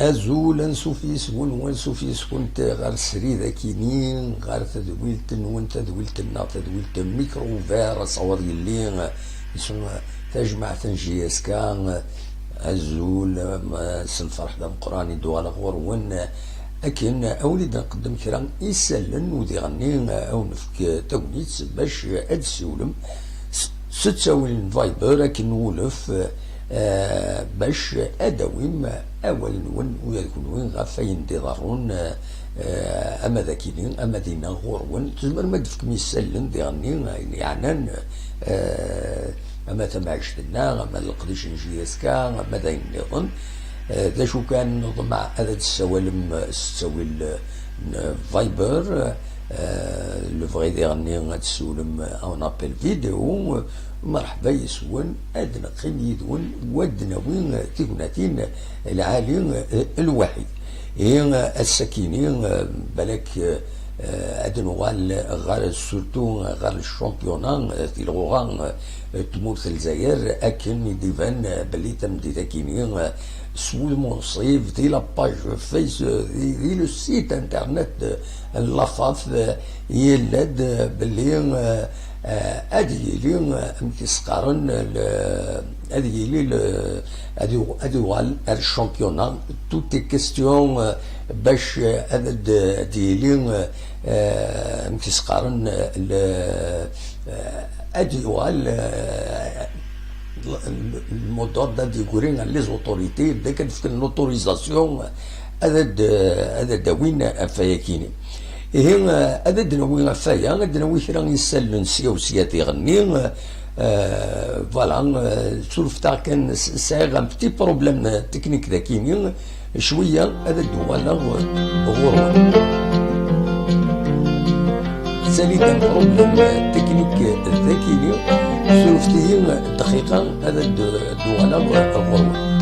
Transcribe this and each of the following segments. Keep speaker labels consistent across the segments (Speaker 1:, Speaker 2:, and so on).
Speaker 1: أزول نسوفيس ونسوفيس كنت غير سريدة كينين غير تدويلت نون تدويلت النا تدويلت ميكرو فير صور يلي يسمى تجمع تنجي اسكان أزول سنفرح دام قراني دوال غور ون أكن أوليد نقدم كرا يسلن ودي غني أو نفك تونيت باش أدسولم ستساوي فايبر أكن ولف باش أداويم أول نون ويكونون غفاين ديضارون أما ذاكينين أما دينا غورون تزمر ما دفك ميسلن دي غني يعني أما تمعش لنا أما القديش نجي اسكا أما داين نظن ذا شو كان نظم مع هذا السوالم السوال فايبر لو فغي ديغني تسولم اون ابل فيديو مرحبا يسون ادنا قيميدون ودنا وين تيكوناتين العالي الوحيد السكينين بالك ادنو غال سورتو غال الشامبيونا في الغوغان تمورت الجزائر اكن ديفان بلي تم دي تاكينين سو المنصيف دي لاباج فيس دي لو سيت انترنت لافاف يلاد بلي ادي لي متسقارن ادي لي ادي الشامبيونا توت كيستيون باش ادد ديالي متسقارن ادي الموتور دا ديكورين لي زوتوريتي بدا كتفك لوتوريزاسيون هذا داوين افاياكيني هذا دنوي افايا دنوي كرا يسالن سيا تيغني فوالا سولفتا كان سايغ ان بتي بروبليم تكنيك ذاكيني شويه هذا الدواله غرور سالي دان بروبليم تكنيك ذاكيني سولفتي دقيقه هذا الدواله غرور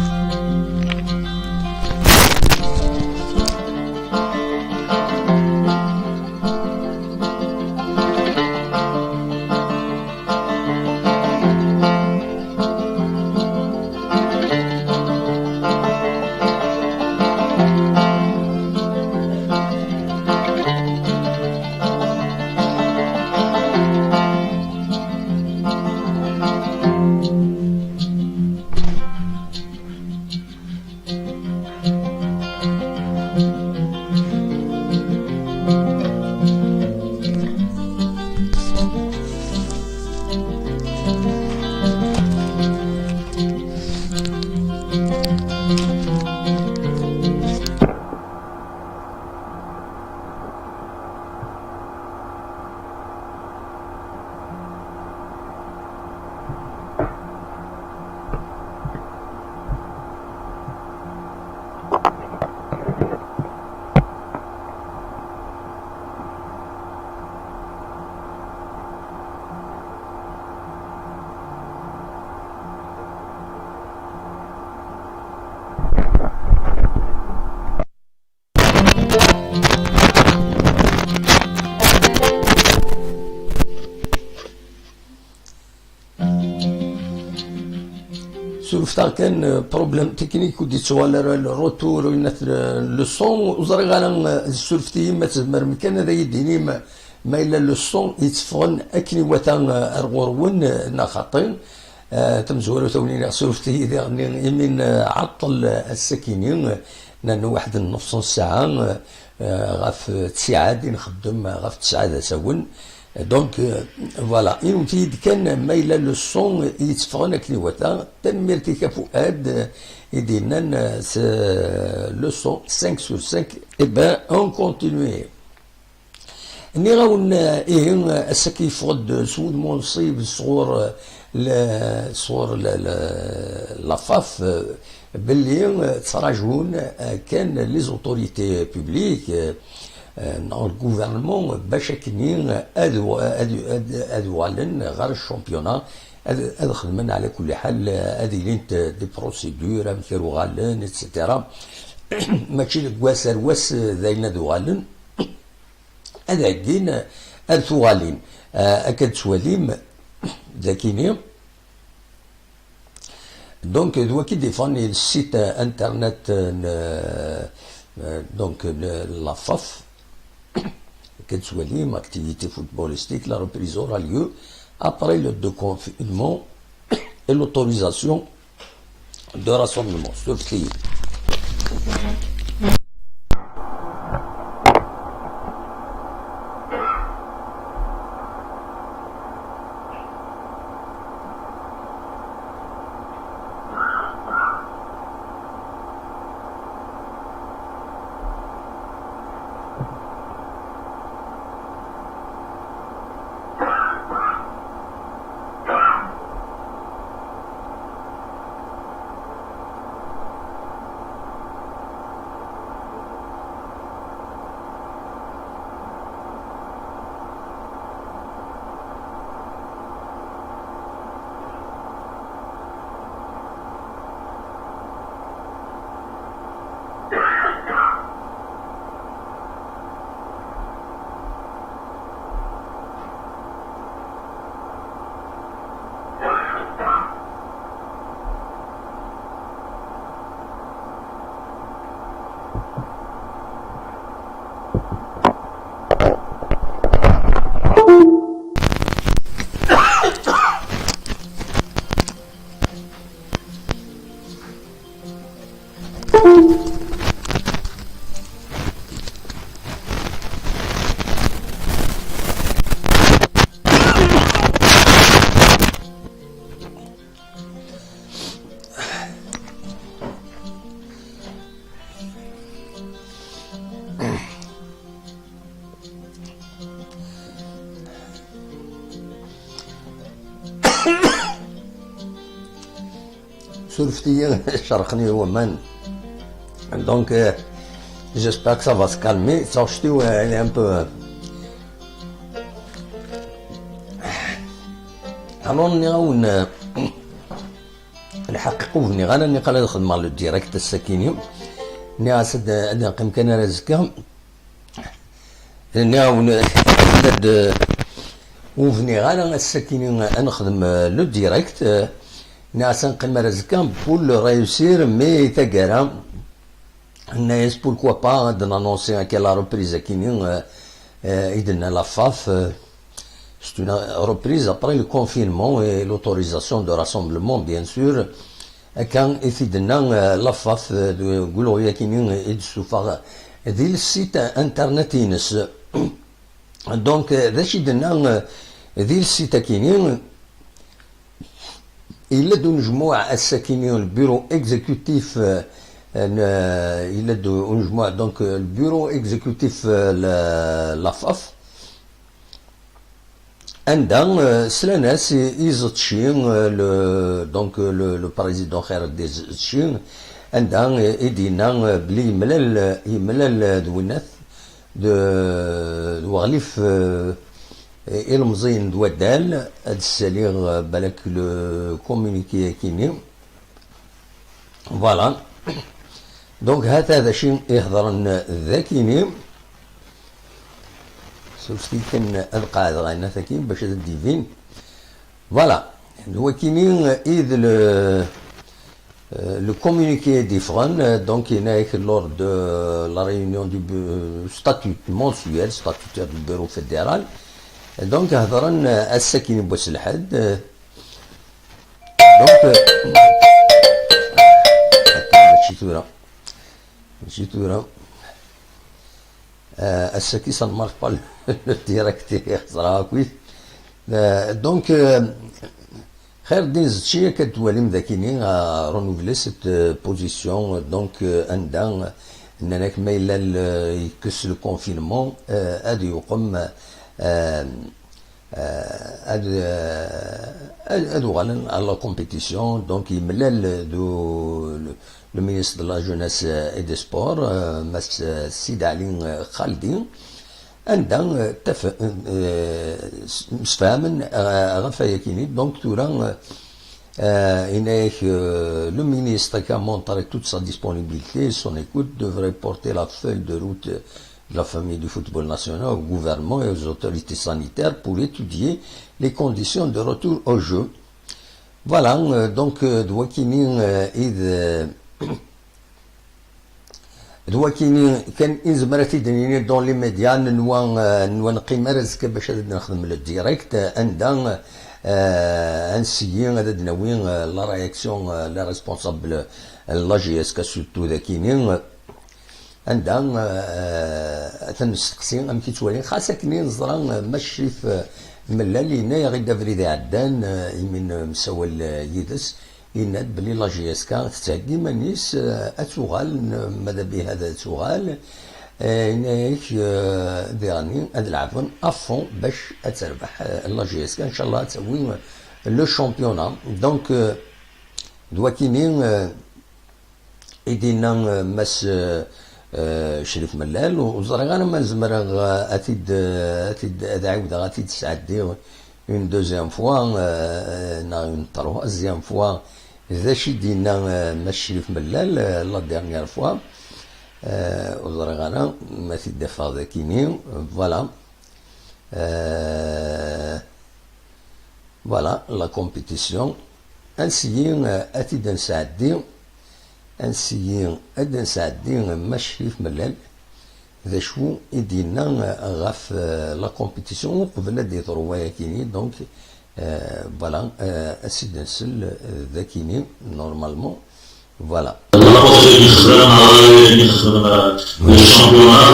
Speaker 1: سولفتا كان بروبليم تكنيك ودي توالر الروتور ونات لو صون وزري غانا سولفتي ما تزمر مكان هذا يديني ما الا لو صون يتفغن اكني وتان ارغورون ناخاطين تمزورو توني سولفتي يمين عطل السكينين نانو واحد النص ساعه غاف تسعه نخدم غاف تسعه ساون دونك فوالا يمكن كان مايله لو صون يتفغن كليوتا تنميرتي كفؤاد يدينا لو صون 5 sur 5 اي بان اون كونتينيي ني غاون السكي فغد سود منصيب صغور صغور لافاف باللي تراجعون كان لي زوتوريتي بوبليك الجوفرنمون باش كنين ادوالن غير الشامبيونا هذا خدمنا على كل حال هذه لينت دي بروسيدور مثيرو غالن اتسيتيرا ماشي كواسر واس ذاين دوالن هذا كين الثوالين اكاد سواليم ذاكيني Donc, doit qui défendre le site internet, donc la FAF, qu'elle soit libre, activité footballistique, la reprise aura lieu après le déconfinement et l'autorisation de rassemblement. Sauf qui donc j'espère que ça va se calmer. Elle est un peu alors الحقيقة فني غانا ني قال نخدم على الديريكت الساكيني ني عسد أنا قيم كان رزقها ني وفني غانا الساكيني نخدم لو ديريكت ني عسان قيم رزقها بول réussir mais تاكارا الناس pourquoi pas d'annoncer que la reprise كيني إذن la FAF. C'est une reprise après le confinement et l'autorisation de rassemblement, bien sûr. Quand effectivement la FAF de Gouloya Kinin et de Soufara, le site internet Ines. Donc, décidément, le site Kinin, il est d'un jmoua à Sakinin, le bureau exécutif, il est d'un jmoua, donc le bureau exécutif la FAF. عندنا سلاناس يزتشين دونك لو بريزيدون خير ديزتشين عندنا يدينا بلي يملال دوينات دو غليف المزين دوادال هاد الساليغ بالك لو كومونيكي كيني فوالا دونك هذا شيء يهضرن ذاكيني سوفتي كان القاعد غاينا ثاكين باش الديفين فوالا هو كينين إذ le communiqué est différent, donc il est lors de la réunion du statut mensuel, statutaire du bureau fédéral. Donc, هضرن الساكن بوسلحد. Donc, ماشي تورا الساكن ça ne marche pas le direct يخسرها كويس. Donc, خير دين زتشي كتوالي مذاكيني رونوفلي سيت بوزيسيون دونك عندها اننا كما الا يكس لو كونفينمون ادي يقوم ادو غالا على لا كومبيتيسيون دونك يملال دو لو مينيستر دو لا جوناس اي دي سبور مس السيد علي خالدي عندها مسفاهمن غفايا كيني دونك تورا إنه le ministre qui a montré toute sa disponibilité, son écoute, devrait porter la feuille de route de la famille du football national au gouvernement et aux autorités sanitaires pour étudier les conditions de retour au jeu. فوالا دونك دواكيني إذ دواكيني كان إنزمرا تيدنيني دون لي ميديا نوا نقيم رزق باش نخدم الديريكت عندها انسيي غادا ناوي لا رياكسيون لا ريسبونسابل لا جي اس كا سورتو ذاكيني عندها تنستقسي ام كي توالي خاصة كني نزرا ماشي في ملا لينا غير دافريدي عدان يمين مساول يدس يناد بلي لا جي اس كا تتعدي مانيس اتوغال ماذا به هذا اتوغال هناك ديراني هاد العفن افون باش تربح لا جي اس كا ان شاء الله تسوي لو شامبيونا دونك دواكيني يدينا ماس شريف ملال وزرغ انا ما نزمر اتيد عاود غاتي تسعدي اون دوزيام فوا اون تروازيام فوا ذا شي دينا ماس شريف ملال لا ديرنيير فوا وزرغ انا ما تدفع ذاكيني فوالا فوالا لا كومبيتيسيون انسيين اتيد نسعدي انسيين اد نسعدي ماشي في ملال ذا شو يدينا غاف لا كومبيتيسيون قبل دي ضروايا كيني دونك فوالا اسيد نسل ذاكيني نورمالمون فوالا
Speaker 2: le championnat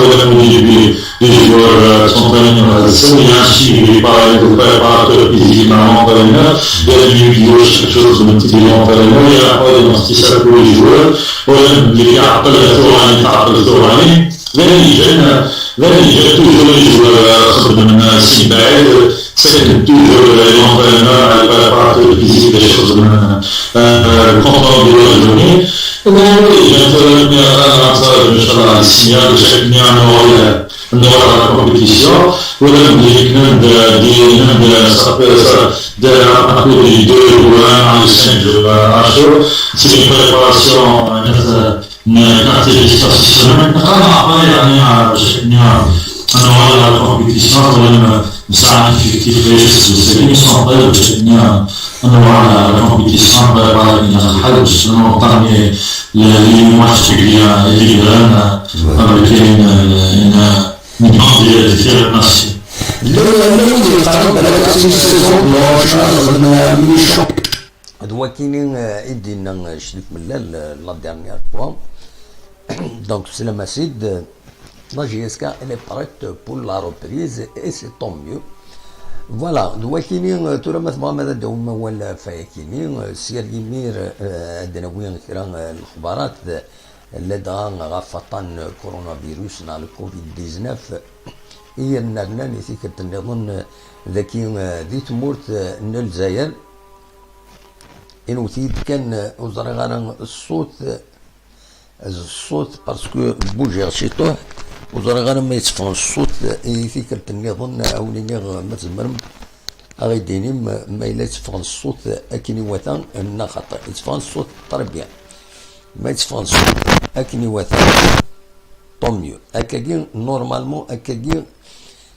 Speaker 2: des joueurs s'entraînent seul, il y a un suivi par les préparateurs physiques, entraîneurs, il y a des vidéos, quelque chose de petit entraîneur, il y a pas de ça pour les joueurs, il y a pas de tournée, vers les jeunes, toujours les joueurs, si belles, c'est toujours l'entraîneur, le préparateur physique, des choses content de la journée. إن السينيال بشكل نوع الكومبيتيسيون ولا دينا دي دو ولا 5 اشهر سي بريباراسيون نعطي سيمين نقرا يعني بشكل نوع الكومبيتيسيون ولا مساعد في كيف يسوي سونطير بشكل نوع الكومبيتيسيون بريباري الحل باش نوطني لي ماتش اللي كاين une grande détermination.
Speaker 1: دواكيني يدينا شريف ملال لا ديرنيير فوا دونك سلام سيد لا جي اس كا elle est prête pour la reprise et c'est tant mieux. فوالا دواكيني ترى مثلا ماذا دوما ولا فايكيني سير يمير عندنا وين كرا الاخبارات اللي دغا غافطان كورونا فيروس نا الكوفيد 19 هي النرنا نيتي كتنظن ذاكي ذي تمورت الجزائر انو تيد كان وزرا غانا الصوت باسكو بوجي غشيطوه وزرا غانا ما يتفهم الصوت نيتي كتنظن اوليني ما تزمرم غيديني ما الا يتفهم الصوت اكني وثان ان خطا يتفهم الصوت طربيان ما يتفهم الصوت اكني وثان طون ميو اكاكي نورمالمون اكاكي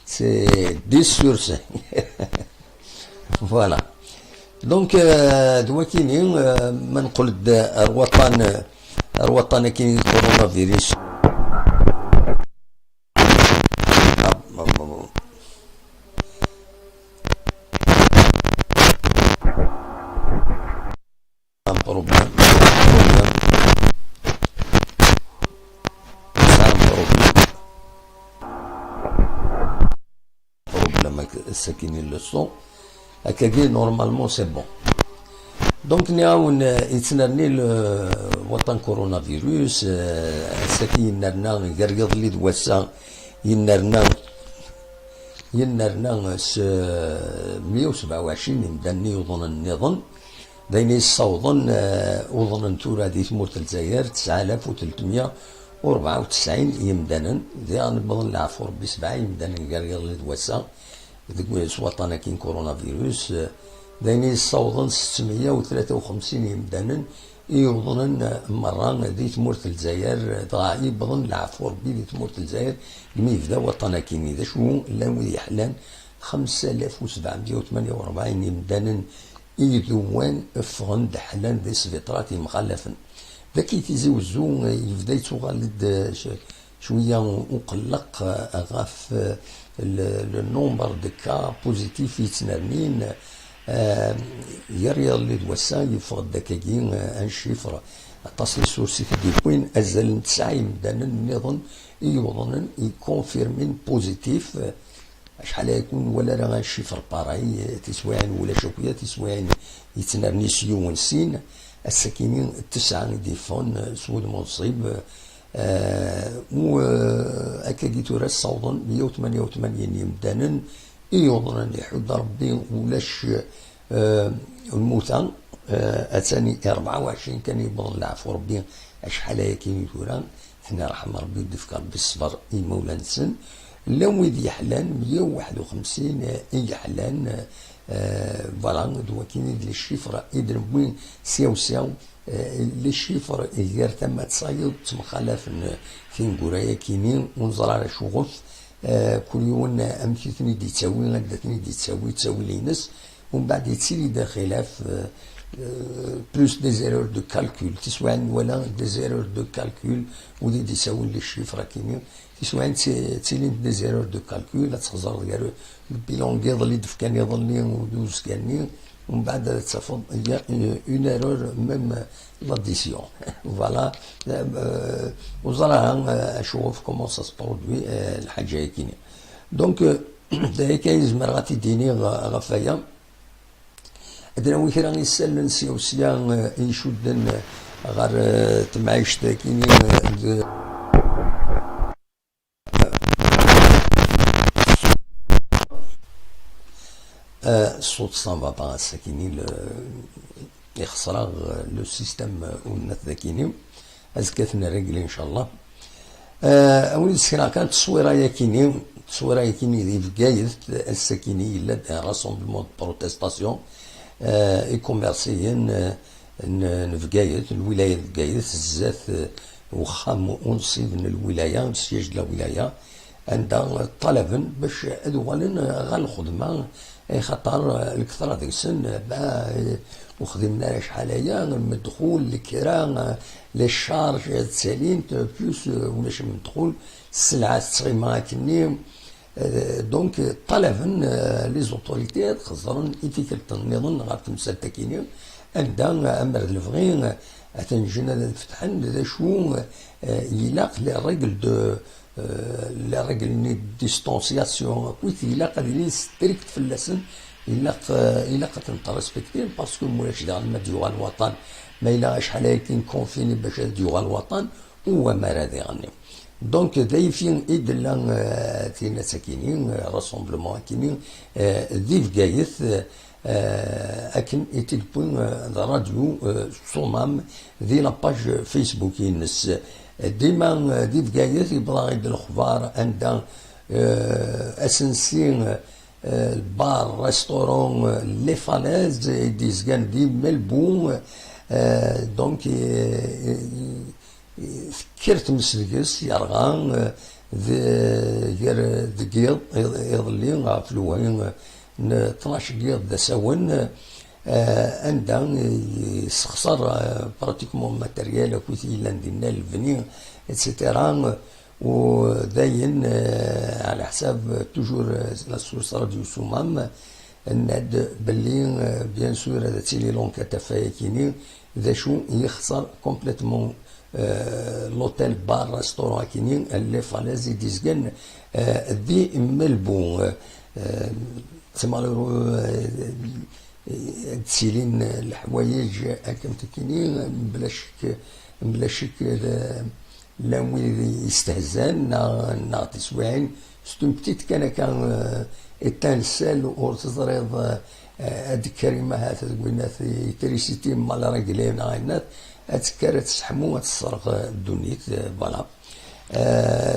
Speaker 1: سي 10 sur 5 فوالا دونك دواكيني ما نقول الوطن كاين كورونا فيروس الساكنين لو سون هكاكي نورمالمون سي بون دونك نعاون يتنرني الوطن كورونا فيروس ساكي ينرنا قرقض لي دواسا ينرنا 127 يمداني يوضن النظام دايني يصوضن وضن تورا دي تمورت الجزائر 9394 يمدانا دي غنبضن العفو ربي 7 يمدانا قرقض لي دواسا ذيك وطنا كاين كورونا فيروس دايني يصوضن 653 يمدانا يوضن مرة دي تمورت الجزائر ضاع يبضن العفو ربي دي تمورت الجزائر الميفدا وطنا كاين ذا شو لا وذي حلان 5748 يمدانا إذوان فغن دحلان دي سفيطرات مخلفا ذاكي تيزوزو يبدا يتوغالد شوية مقلق غاف النومبر دو كا بوزيتيف يتنرمين يريض اللي دوسا يفغد داكاكي ان شيفر تصل سورسي دي بوين ازال نتسعي مدانا نظن يوضن يكونفيرمين بوزيتيف شحال يكون ولا راه ان شيفر باراي تسوان ولا شوكيا تسوان يتنرني سيون سين السكينين 9 ديفون سود منصيب و اكاكي تورا صوضن 188 يمدانا يوضن يحد ربي ولاش الموتى اتاني 24 كان يبغض العفو ربي شحال هيك تورا حنا رحم ربي ودفك ربي الصبر مولا نسن لا ويد يحلان 151 يحلان فوالا دوا كاين لي شيفر يدرب وين سياو سياو لي شيفر غير تما تصايد تمخالف في نقورايا كاينين ونزرع على شغف كل يوم امثلتني دي تساوي غداتني دي تساوي لينس ومن بعد يتسيلي دا خلاف بلوس دي زيرور دو كالكول تسوان ولا دي زيرور دو كالكول ودي يساوي لي شيفر كاينين تسوان تسيلين دي زيرور دو كالكول تخزر ديال البيلون يظل يدفكان يظل ودوز كاني ومن بعد تفض هي اون ايرور ميم لاديسيون فوالا وزراها اشوف كومون سا سبرودوي الحاجه كاينه دونك دايك يزمر غاتيديني غفايا ادنا وي كرا يسال نسيو سيا يشدن غير تمعيش كاينين الصوت صنبا با ساكيني يخسر لو سيستم ونات ذاكيني ازكاتنا رجل ان شاء الله اولي سكرا كانت تصويره ياكيني تصويره ياكيني دي فكايث الساكيني لا راسومبلمون بروتيستاسيون اي كوميرسيين نفكايث الولايه فكايث الزات وخام ونصيب من الولايه سياج الولايه عندها طلبا باش اولا غا الخدمه خاطر الكثره ديك السن وخدمنا شحال هيا المدخول الكرا لي شارج تسالين بلوس ولاش مدخول السلعه الصغيمه كني دونك طلبا لي زوتوريتي خزرن ايتيكيت النظام غير تمثال تاكيني عندها امر الفغين تنجينا فتحن ذا شو يلاق لي ريغل دو لا ريغل ديستونسياسيون كويت يلاق لي ستريكت في اللسن يلاق تنترسبكتين باسكو مولاش داغ ما ديوغا الوطن ما إلا شحال هاكين كونفيني باش ديوغا الوطن هو ما راضي غني دونك دايفين إدلا تينا ساكينين راسومبلومون كينين ذي فكايث اكن يتلبون راديو صمام ذي لاباج فيسبوك ينس ديما دي فكايث يبغى غيد الاخبار عندها اسنسين البار ريستورون لي فالاز ديزكان دي ملبون دونك فكرت مسلكس يرغان غير دقيق يظلي في الوين 12 قيض ذا سون عندها يسخسر براتيكمون ماتريال كويتي لاندينا الفني اتسيتيرا وداين على حساب توجور لا سورس راديو سومام ناد باللي بيان سور هذا تيلي لون كتفايا كيني ذا شو يخسر كومبليتمون لوتيل بار ريستورون كيني اللي فالازي ديزكن دي ملبون تمالورو تسيلين الحوايج هاكم تكيني بلا شك لا وين يستهزان نا تسوين ستون بتيت كان التنسال ورتضرب هاد الكريمه هات تقولنا في تريسيتي مال راجلين عينات اتكرت تسحمو تسرق الدنيت فوالا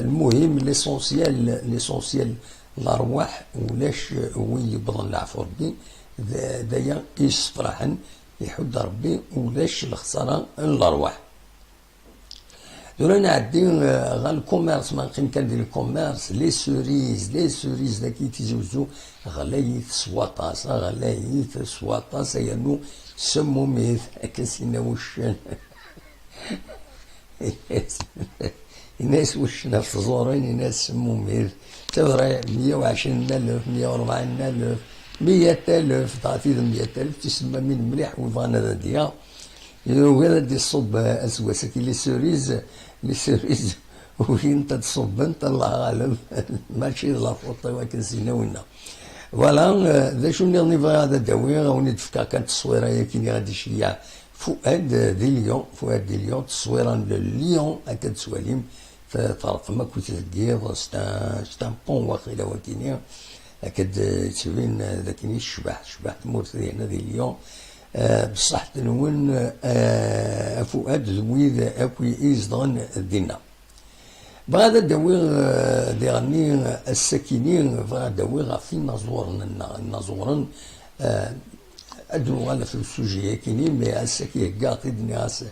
Speaker 1: المهم ليسونسيال الارواح ولاش وين يبغى العفو ربي دايا يصفرحن يحد ربي ولاش الخساره الارواح دورا نعدي غا الكوميرس ما نقيم كندير الكوميرس لي سوريز داكي تيزوزو غلايث سواطاس غلايث سواطاس يانو سموميث اكاسينا وشان الناس وشنا في الزورين الناس سموميث تبرع 120,000 140,000 100,000 تعطيهم 100,000 تسمى من مليح ويبغانا هذا ديال وهذا دي الصب اسواسك لي سوريز وين تصب انت الله غالب ماشي لا فوطي وكنسينا وينا فوالا ذا شو اللي نبغي هذا داوي غوني تفكا كانت التصويره هي كي غادي شيا فؤاد دي ليون تصويره لليون هكا تسواليم فرق ما كنت تدير ستا بون واقيلا وكينيا هكا تبين ذاك شبح تمورت هنا دي ليون بصح تنون فؤاد زويد اكوي ايزدغن دينا بغا داوي ديغني الساكنين بغا داوي غافي نازورن ادو غالا في السوجي كيني مي الساكي كاع تدني غاس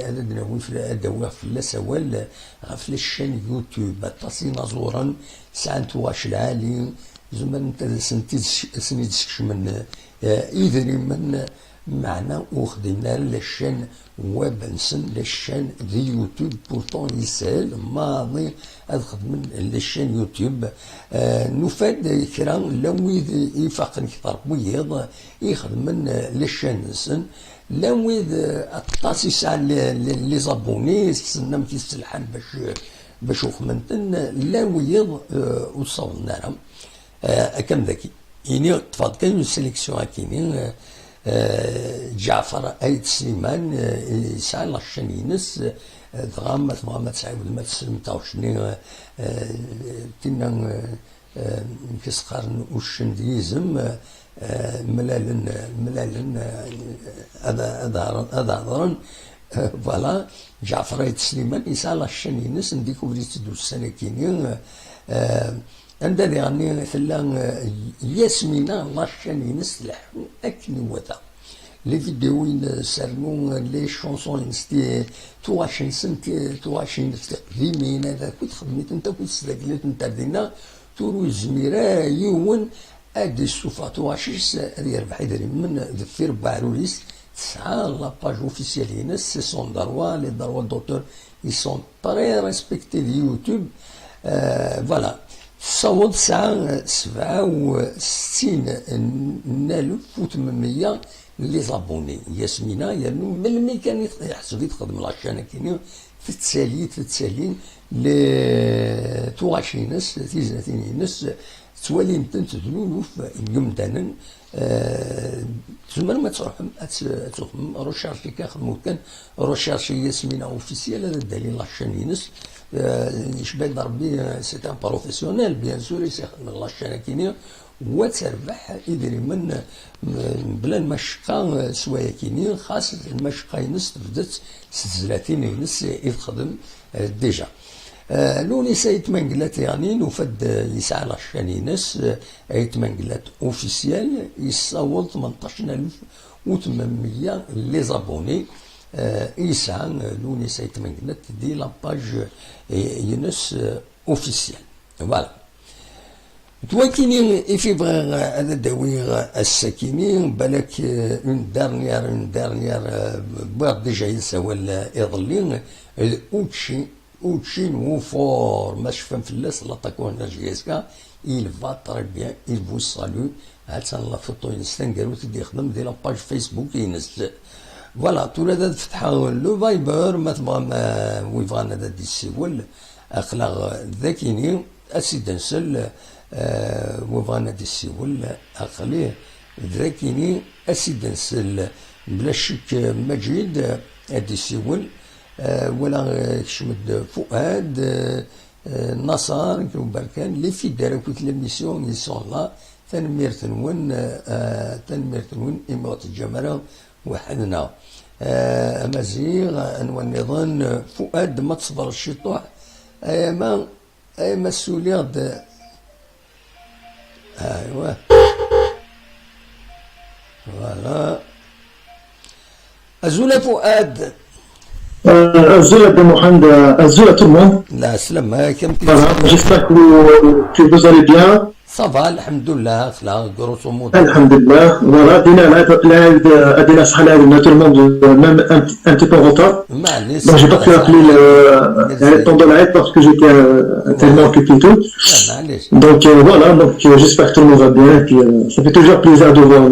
Speaker 1: انا داوي في داوي في السوال غاف الشان يوتيوب تصي نازورن سانت واش العالي زمان سنيد من إذن من معنا وخدمنا للشان ويب نسن للشان دي يوتيوب بورتون يسهل ماضي خدمن للشان يوتيوب نفاد كرا لويد يفاقن كثر ويض يخدمن للشان نسن لويد الطاس يسعى لي زابوني سنم كيستلحن باش وخمنتن لويض وصلنا لهم كم ذكي يعني تفضل كاين سيليكسيون كاينين جعفر ايد سليمان يسعى لاشين ينس دغام ما تسعود ما تسلم تاوشني كنا كيسقارن وشنديزم ملالن هذا هضرن فوالا جعفر ايد سليمان يسعى لاشين ينس نديكوفري تدو السنه كاينين عند يعني ثلا ياسمينة لاشين ينسلح أكني وذا لي فيديوين سرنون لي شونسون نستي تواشين سنتي تواشين تقديمين هذا كنت خدمت انت كنت استقلت انت دينا تورو زميرا يون ادي السوفا تواشيس هذه يربح يدري من دفير باعروليس تسعى لاباج اوفيسيال ينس سي سون دروا لي دروا دوتور يسون تري ريسبكتي دي يوتيوب فوالا صوت ساعة 67,800 لي زابوني ياسمينة يعني ملي كان يحسب يتخدم لاشين كاين تتسالي لي تواشينس تيزناتينينس توالي نتن تدلولوف يمدانا زمان ما تروحهم تروحهم روشارشي كنخدمو كان روشارشي ياسمينة اوفيسيال هذا الدليل لاشين ينس يشبه ربي سي ان بروفيسيونيل بيان سور يخدم لاشين كاينين وتربح يدري من بلا المشقة سوايا كاينين خاص المشقة ينس تبدت 36 ينس يخدم ديجا لوني سيتمنقلات يعني نفد يسعى لاشين ينس يتمنقلات اوفيسيال يصاول 18,800 لي زابوني يسعى لوني سيتمنقلات دي لاباج ينس اوفيسيال فوالا توكيني في بغا هذا داوي الساكنين بالك اون دارنيير بغا ديجا يساوال يظلين اوتشين وفور ما شفن فلاس لا تاكون جيسكا il va très bien il vous salue هاتسا لا فوتو ينستان قالوا تدي يخدم دي لاباج فيسبوك ينس فوالا طول هذا تفتحها لو فايبر ما تبغى ويبغى هذا دي السيول اخلاق ذاكيني اسيدنسل وبغانا دي السيول اخليه ذاكيني اسيدنسل بلا شك مجيد ادي السيول ولا كشمد فؤاد نصر بركان لي في داروكوت لميسيون يسون لا تنميرتنون إمارة الجمرة وحدنا أمازيغ أنوى النظام فؤاد ما تصبر الشطوح أيما السوليغ أيوا فوالا أزول فؤاد
Speaker 3: Azul à Mohamed, Azul à tout le monde.
Speaker 1: لا سلام كم
Speaker 3: Voilà,
Speaker 1: كيف
Speaker 3: j'espère que vous allez bien.
Speaker 1: صافا الحمد لله خلا غروسو مودو
Speaker 3: Alhamdulillah. Voilà, Dina, Adina Sahla, tout le monde, même un petit peu en retard.
Speaker 1: معليش
Speaker 3: Donc, j'ai pas pu appeler le temps de live parce que j'étais tellement occupé et tout.
Speaker 1: معليش
Speaker 3: Donc, voilà, donc j'espère que tout le monde va bien. Et puis, ça fait toujours plaisir de voir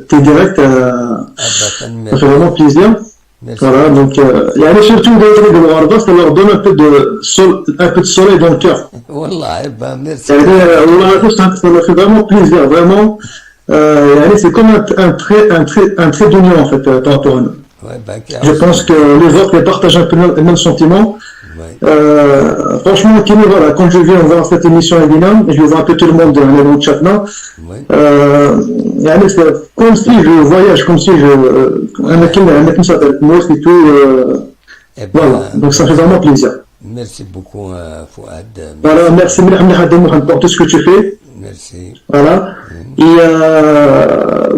Speaker 3: tes directs.
Speaker 1: ابدا
Speaker 3: Ça fait vraiment plaisir.
Speaker 1: ميرسي
Speaker 3: Voilà, donc, il y a surtout de Warda, ça leur donne un peu de soleil dans le cœur.
Speaker 1: والله با ميرسي
Speaker 3: Ça me fait vraiment plaisir, vraiment. C'est comme un trait d'union, en fait, par rapport à nous.
Speaker 1: وي باك
Speaker 3: Je pense que les autres ils partagent un peu le même sentiment.
Speaker 1: وي
Speaker 3: Franchement, Kimi, voilà, quand je viens voir cette émission à Guinam, je vais voir un peu tout le monde dans le chat là.
Speaker 1: وي
Speaker 3: C'est comme si je voyage, comme si un mec qui s'appelle moi, c'est tout. Voilà, donc ça fait vraiment plaisir.
Speaker 1: ميرسي بوكو فؤاد
Speaker 3: Voilà, merci Mohamed pour tout ce que tu fais.
Speaker 1: ميرسي
Speaker 3: Voilà. Et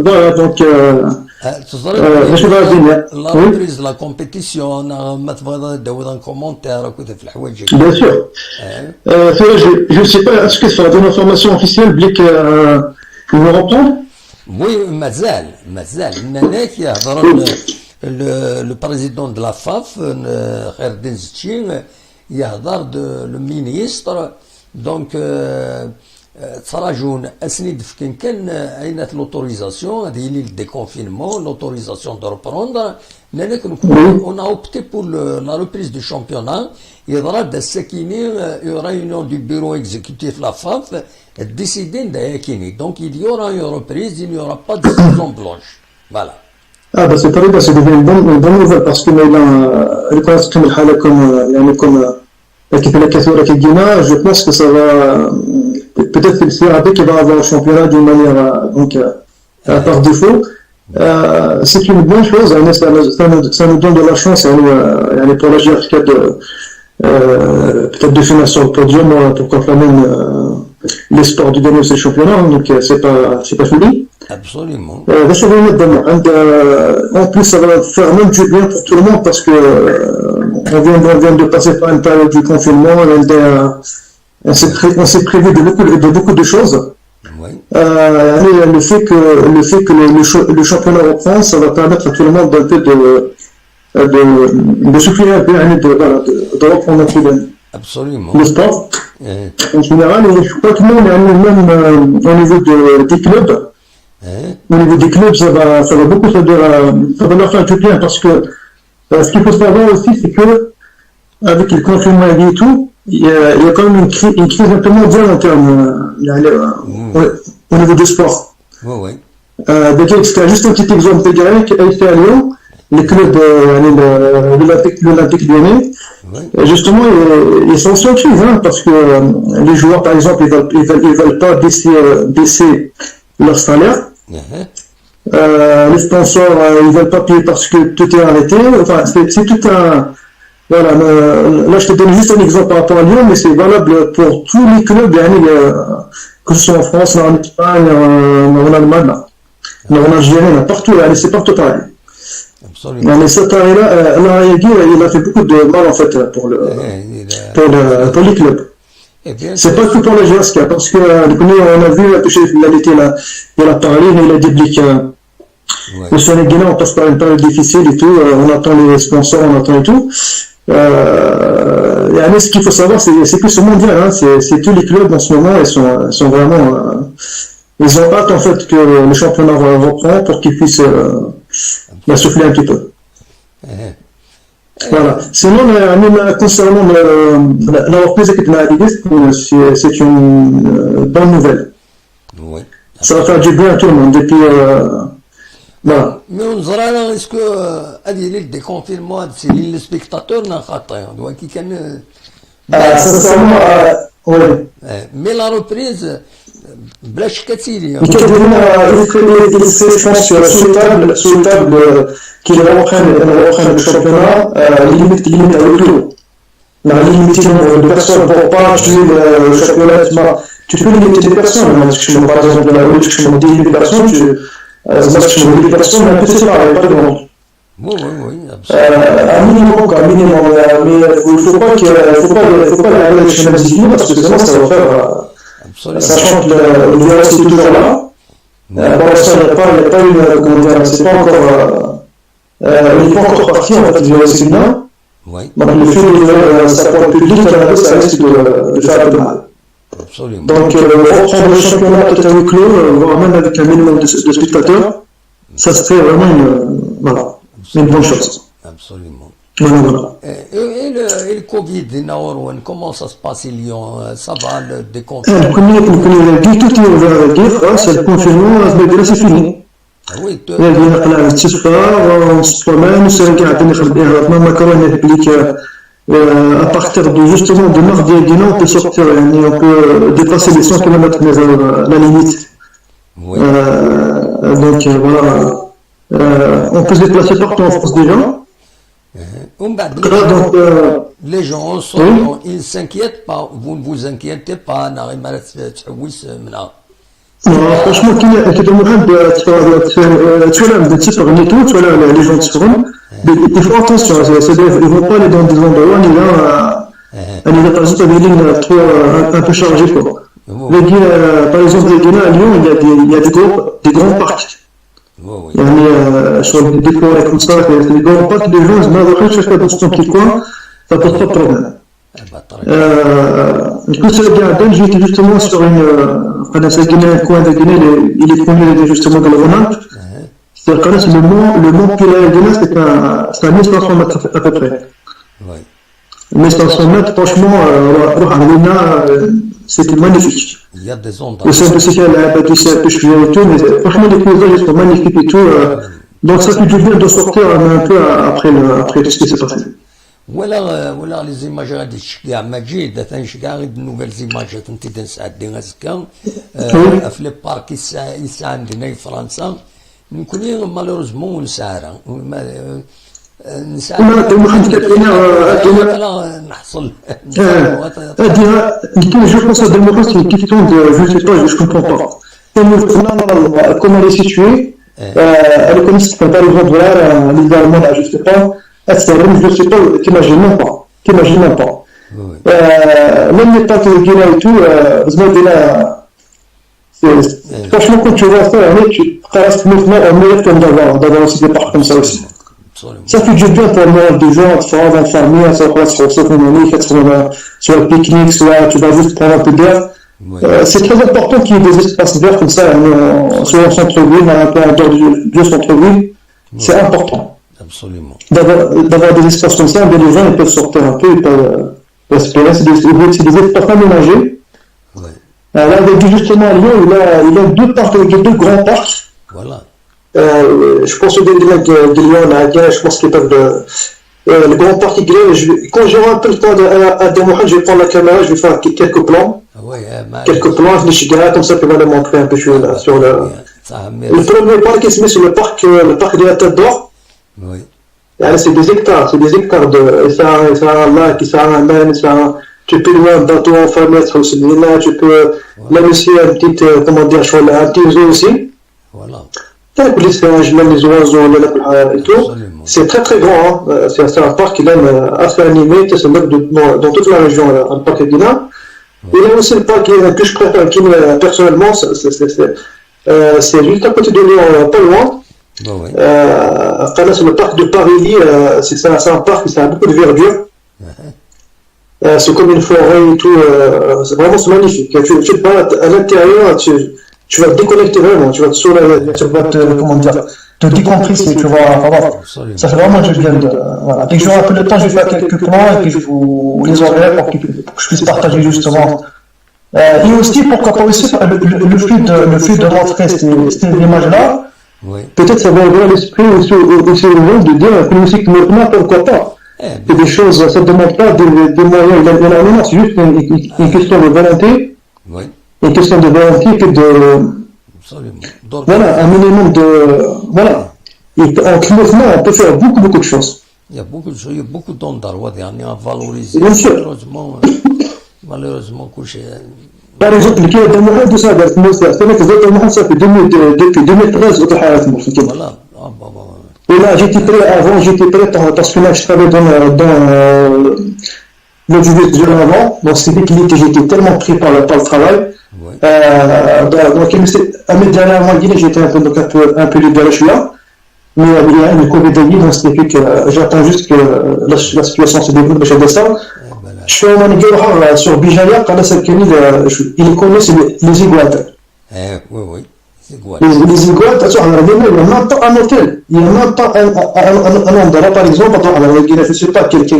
Speaker 3: voilà, donc, je vais venir.
Speaker 1: لا
Speaker 3: Oui,
Speaker 1: ريبريز لا كومبيتيسيون ما تبغى تدوي ان كومونتير كنت في الحوايج
Speaker 3: bien sûr. Je ne sais pas, est-ce que ça va donner une information officielle, Blick, il me reprend?
Speaker 1: وي مازال هناك يهضر لو بريزيدون دو لا فاف خير الدين زتشي يهضر لو مينيستر دونك تراجعون اسنيد في كان عينات لوتوريزاسيون هذه لي ديكونفينمون لوتوريزاسيون دو ريبروندر هناك اون اوبتي بور لا ريبريز دو شامبيونات يضرب دا الساكيني ريونيون دو بيرو اكزيكوتيف لا فاف décidé d'Ayakini. Donc il y aura une reprise, il n'y aura pas de saison blanche. Voilà.
Speaker 3: Ah, bah c'est très bien, ça devient une bonne nouvelle parce que le connaissent comme l'équipe de Kathura Kegina, je pense que ça va, peut-être que le CRB qui va avoir le championnat d'une manière, donc, par défaut. C'est une bonne chose, ça nous donne de la chance pour la GRK peut-être de finir sur le podium, pourquoi pas même l'espoir de gagner ce championnat, donc c'est pas fini.
Speaker 1: Absolument.
Speaker 3: En plus, ça va faire même du bien pour tout le monde parce que on vient de passer par une période du confinement, on s'est prévu de beaucoup de choses.
Speaker 1: Oui.
Speaker 3: Le fait que le championnat reprend, ça va permettre à tout le monde d'un peu de souffler un peu, de reprendre un peu
Speaker 1: Absolument.
Speaker 3: le sport. En général, je crois que nous, même au niveau des clubs, au niveau des clubs, ça va beaucoup ça va leur faire du bien parce que ce qu'il faut savoir aussi, c'est que avec le confinement et tout, il y a quand même une crise un peu mondiale en termes au niveau du sport.
Speaker 1: Oui, oui.
Speaker 3: C'était juste un petit exemple de Gaël qui a été à Lyon, les clubs, l'Olympique lyonnais.
Speaker 1: Oui.
Speaker 3: Justement, ils sont en crise, hein, parce que les joueurs, par exemple, ils veulent pas baisser leur salaire. Les sponsors, ils veulent pas payer parce que tout est arrêté. Enfin, c'est tout un. Voilà. Là, je te donne juste un exemple par rapport à Lyon, mais c'est valable pour tous les clubs, que ce soit en France, en Espagne, en Allemagne, en Algérie, partout. C'est partout pareil.
Speaker 1: Absolument.
Speaker 3: Mais cette année-là, il a fait beaucoup de mal en fait pour les clubs. C'est pas que pour les GSK, parce que nous on a vu il a parlé, il a dit que le Sénégal on passe par une période difficile et tout, on attend les sponsors, on attend et tout. Ce qu'il faut savoir, c'est que ce mondial, hein, c'est tous les clubs en ce moment, ils sont vraiment, ils ont hâte en fait que le championnat reprend pour qu'ils puissent souffler un petit peu. Voilà. Sinon, concernant la reprise avec c'est une bonne nouvelle.
Speaker 1: Oui.
Speaker 3: Ça va faire du bien à tout le monde. Et puis, voilà.
Speaker 1: Mais on dirait, est-ce que هذه des confinements, c'est les spectateurs n'a خاطئين donc qui can.
Speaker 3: Sincèrement, oui.
Speaker 1: Mais la reprise, بلاش كثير.
Speaker 3: souhaitable qu'ils reprennent le championnat, limite à l'auto. Limiter le nombre de personnes pour pas tuer le championnat. Tu peux limiter les personnes. Par exemple, la lutte, 10 000 personnes, 10 personnes, mais un peu c'est pareil, pas de monde.
Speaker 1: Oui, oui, oui, absolument.
Speaker 3: Un minimum, quoi, un minimum. Mais il ne faut pas aller avec chemin difficile parce que sinon ça va faire. Sachant que le virus est toujours là. Pour l'instant, il n'y a pas une. Comment dire, c'est pas encore. Il n'est pas encore parti en fait, le virus est là.
Speaker 1: Oui.
Speaker 3: Donc le fait de ça pour le public, ça risque de faire un peu mal.
Speaker 1: Absolument.
Speaker 3: Donc reprendre le championnat peut-être à huis clos, voire même avec un minimum de spectateurs, ça serait vraiment une bonne chose.
Speaker 1: Absolument.
Speaker 3: Voilà.
Speaker 1: Et le Covid, comment ça se passe à Lyon? Ça va, le déconfinement?
Speaker 3: Tout est ouvert à dire, c'est le confinement, c'est fini.
Speaker 1: Oui,
Speaker 3: on se promène, c'est à partir de justement de mardi et on peut sortir, on peut dépasser les 100 km la limite.
Speaker 1: Oui.
Speaker 3: Donc voilà, on peut se déplacer partout en France déjà.
Speaker 1: Les gens ils ne s'inquiètent pas, vous ne vous inquiétez pas,
Speaker 3: franchement, les gens il faut attention, ils ne vont pas aller dans des endroits où il y a par exemple des lignes un peu chargées. Par exemple, à Lyon, il y a des grands parcs. Sur des forêts comme ça, des grands parcs, des gens, chacun dans son petit coin, ça pose pas de problème. Du coup, c'est le Garden, j'ai été justement sur un coin de Guinée, il est connu justement dans le Rhône-Alpes. C'est-à-dire que le mont Pilaïdena, c'est un 1500 mètres à peu près. 1500 mètres, franchement, c'était magnifique.
Speaker 1: Il y a des ondes.
Speaker 3: Le centre social, mais franchement, les paysages sont magnifiques et tout. Donc, ça fait du bien de sortir un peu après tout ce qui s'est passé.
Speaker 1: Voilà les images de Chika Majid, de nouvelles images de Nsaadin Askan, les parcs ici عندنا في فرنسا نكون malheureusement نسارع نحصل
Speaker 3: je pense à Delmocrate, c'est une question de je sais pas, je comprends pas. Comment elle est située, elle est comme si par exemple voilà, les Allemands là, je sais pas. Je sais pas, t'imagines même pas. Même les parcs de Guinée et tout, franchement, quand tu vois ça, tu restes maintenant en mérite d'avoir aussi des parcs comme ça aussi. Ça fait du bien pour le moral des gens, tu vas en famille, soit le pique-nique, soit tu vas juste prendre un peu d'air. C'est très important qu'il y ait des espaces verts comme ça, soit en centre-ville, un peu en dehors du centre-ville. C'est important.
Speaker 1: Absolument.
Speaker 3: D'avoir des espaces comme ça, les gens ils peuvent sortir un peu, ils peuvent respirer. C'est des espaces aménagés. Là, justement, à Lyon, il a deux grands parcs.
Speaker 1: Voilà.
Speaker 3: Je pense au délire de Lyon, je pense qu'ils peuvent. Le grand parc quand j'aurai un peu le temps à démontrer, je vais prendre la caméra, je vais faire quelques plans. Quelques plans, comme ça, je vais les montrer un peu sur le. Le premier parc qui se met sur le parc de la Tête d'Or.
Speaker 1: Oui.
Speaker 3: C'est des hectares de. Ça a un lac, ça a un mer, tu peux louer un bateau en famille, tu peux même aussi un petit, comment dire, un petit zoo aussi.
Speaker 1: Voilà.
Speaker 3: Les singes, même les oiseaux, et tout. C'est très très grand, hein. C'est un parc qui est même assez animé, c'est dans toute la région, un parc de Guinée. Il y a aussi le parc que je préfère, qui personnellement, c'est juste à côté de Lyon, pas loin. C'est le parc de Paris, c'est un parc qui a beaucoup de verdure. C'est comme une forêt et tout, c'est magnifique. Tu te balades à l'intérieur, tu vas te déconnecter vraiment, tu vas te décompresser, tu vois. Ça fait vraiment du bien. Voilà. Dès que j'aurai un peu de temps, je vais faire quelques plans et puis je vous les enverrai pour que je puisse partager justement. Et aussi, pourquoi pas aussi, le fait de montrer ces images-là, peut-être ça va ouvrir l'esprit aussi aux gens de dire que musique maintenant, pourquoi pas. C'est des choses, ça ne demande pas des moyens énormément, c'est juste une question de volonté. Une question de volonté et de. Voilà, un minimum de. Voilà. Et en climatisant, on peut faire beaucoup de choses.
Speaker 1: Il y a beaucoup de choses, il y a beaucoup d'endroits à valoriser.
Speaker 3: Bien sûr.
Speaker 1: Malheureusement, couché.
Speaker 3: Par exemple, le cas d'Amourad de ça, c'est vrai que ça fait depuis 2013,
Speaker 1: voilà.
Speaker 3: Et là, j'étais prêt, avant, j'étais prêt parce que là, je travaillais dans l'audiovisuel avant, donc c'est vrai que j'étais tellement pris par le travail.
Speaker 1: Ouais.
Speaker 3: Donc, à mes derniers mois, j'étais un peu libéré, je suis là. Mais il y a une Covid donc ce qui fait que j'attends juste que la situation se développe chez Dessa. Je suis en Manigara sur Bijaya, quand il connaît les iguates.
Speaker 1: Oui, c'est quoi?
Speaker 3: Les iguates, il n'y a même pas un hôtel, il n'y a même pas un endroit, par exemple, je ne sais pas, quelqu'un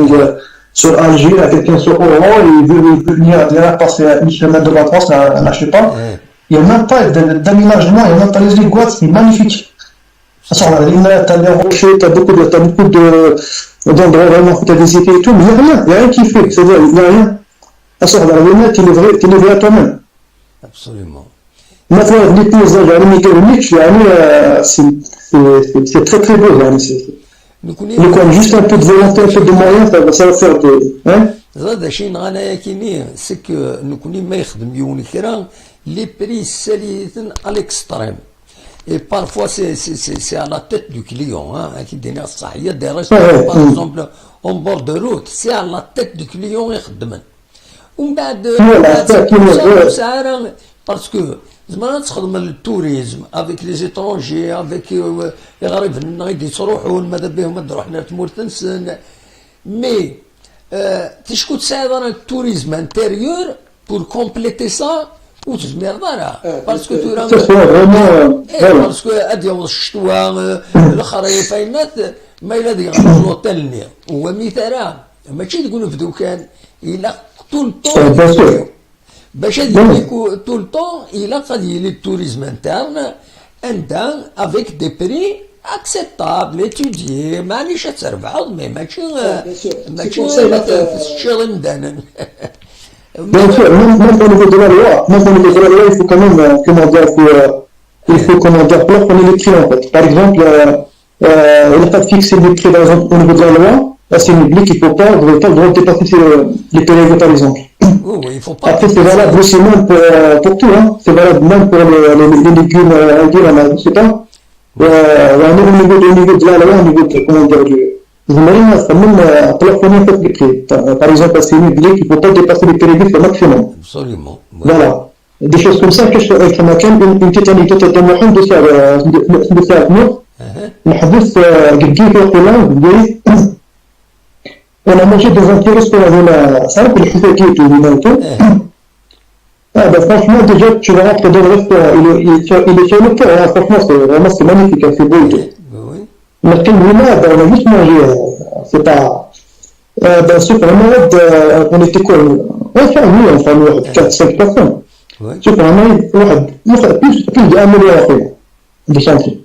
Speaker 3: sur Alger, quelqu'un sur Oran, il veut venir passer une semaine de vacances, je ne sais pas. Il n'y a même pas d'aménagement, il n'y a même pas les iguates, c'est magnifique. T'as les rochers, t'as beaucoup d'endroits vraiment où t'as des étés et tout, mais il n'y a rien qui fait, c'est-à-dire, il n'y a rien. Tu es livré à toi-même.
Speaker 1: Absolument.
Speaker 3: Maintenant, les paysages, c'est très très beau. Il juste un peu de volonté, un peu de moyens, ça va faire des.
Speaker 1: هذا شيء نغانا كيني سك نكوني ما يخدم يوم كرا لي بري ساليتن à l'extrême. Et parfois, c'est à la tête du client, hein, qui donne ça. Il y a des restaurants, par exemple, en bord de route, c'est à la tête du client qui خدمن. ومن بعد parce que زعما تخدم التوريزم avec les étrangers, avec الغريب النايدي تروحون ماذا بهم نروح حنا تمور تنسن. مي تشكو تساعد انا التوريزم انتيريور pour compléter ça. وتزمير دارها باسكو تورا باسكو ادي الشتوى الخريف اينات ما الا ديال لوطيل نير هو مثال ماشي تقول في دوكان الا طول طون باش هذيك طول طون الا قد يلي التوريزم انترن انت افيك دي بري اكسبتابل اتوديي مانيش تربح مي ماشي تشري مدانا.
Speaker 3: Bien sûr, même au niveau de la loi, il faut quand même, il faut plafonner les prix en fait. Par exemple, il n'est pas fixé des prix par exemple, au niveau de la loi, là c'est public, il ne faut pas le droit de dépasser les PLV par exemple.
Speaker 1: Oui, il faut pas.
Speaker 3: Après, c'est valable aussi même pour tout, hein. C'est valable même pour les légumes indiens, je ne sais pas. Au niveau de la loi, au niveau de, comment dire, même plafonner en fait les prix. Par exemple, c'est public, il ne faut pas dépasser les PLV au maximum.
Speaker 1: Absolument.
Speaker 3: Voilà. Des choses comme ça que je fais une petite anecdote de Mohamed de faire venir. الحدث قد جه في القناة on a mangé dans un petit restaurant simple, le chauffeur qui est tout franchement, déjà, tu vas rentrer dans le restaurant, il est sur le cœur, hein, franchement, c'est magnifique, hein, c'est beau et tout. Mais quand on a juste mangé, c'est pas. C'est vraiment, on était quoi? Enfin, 4-5 personnes. شوف انا واحد plus de 1 million اخويا دي شانتي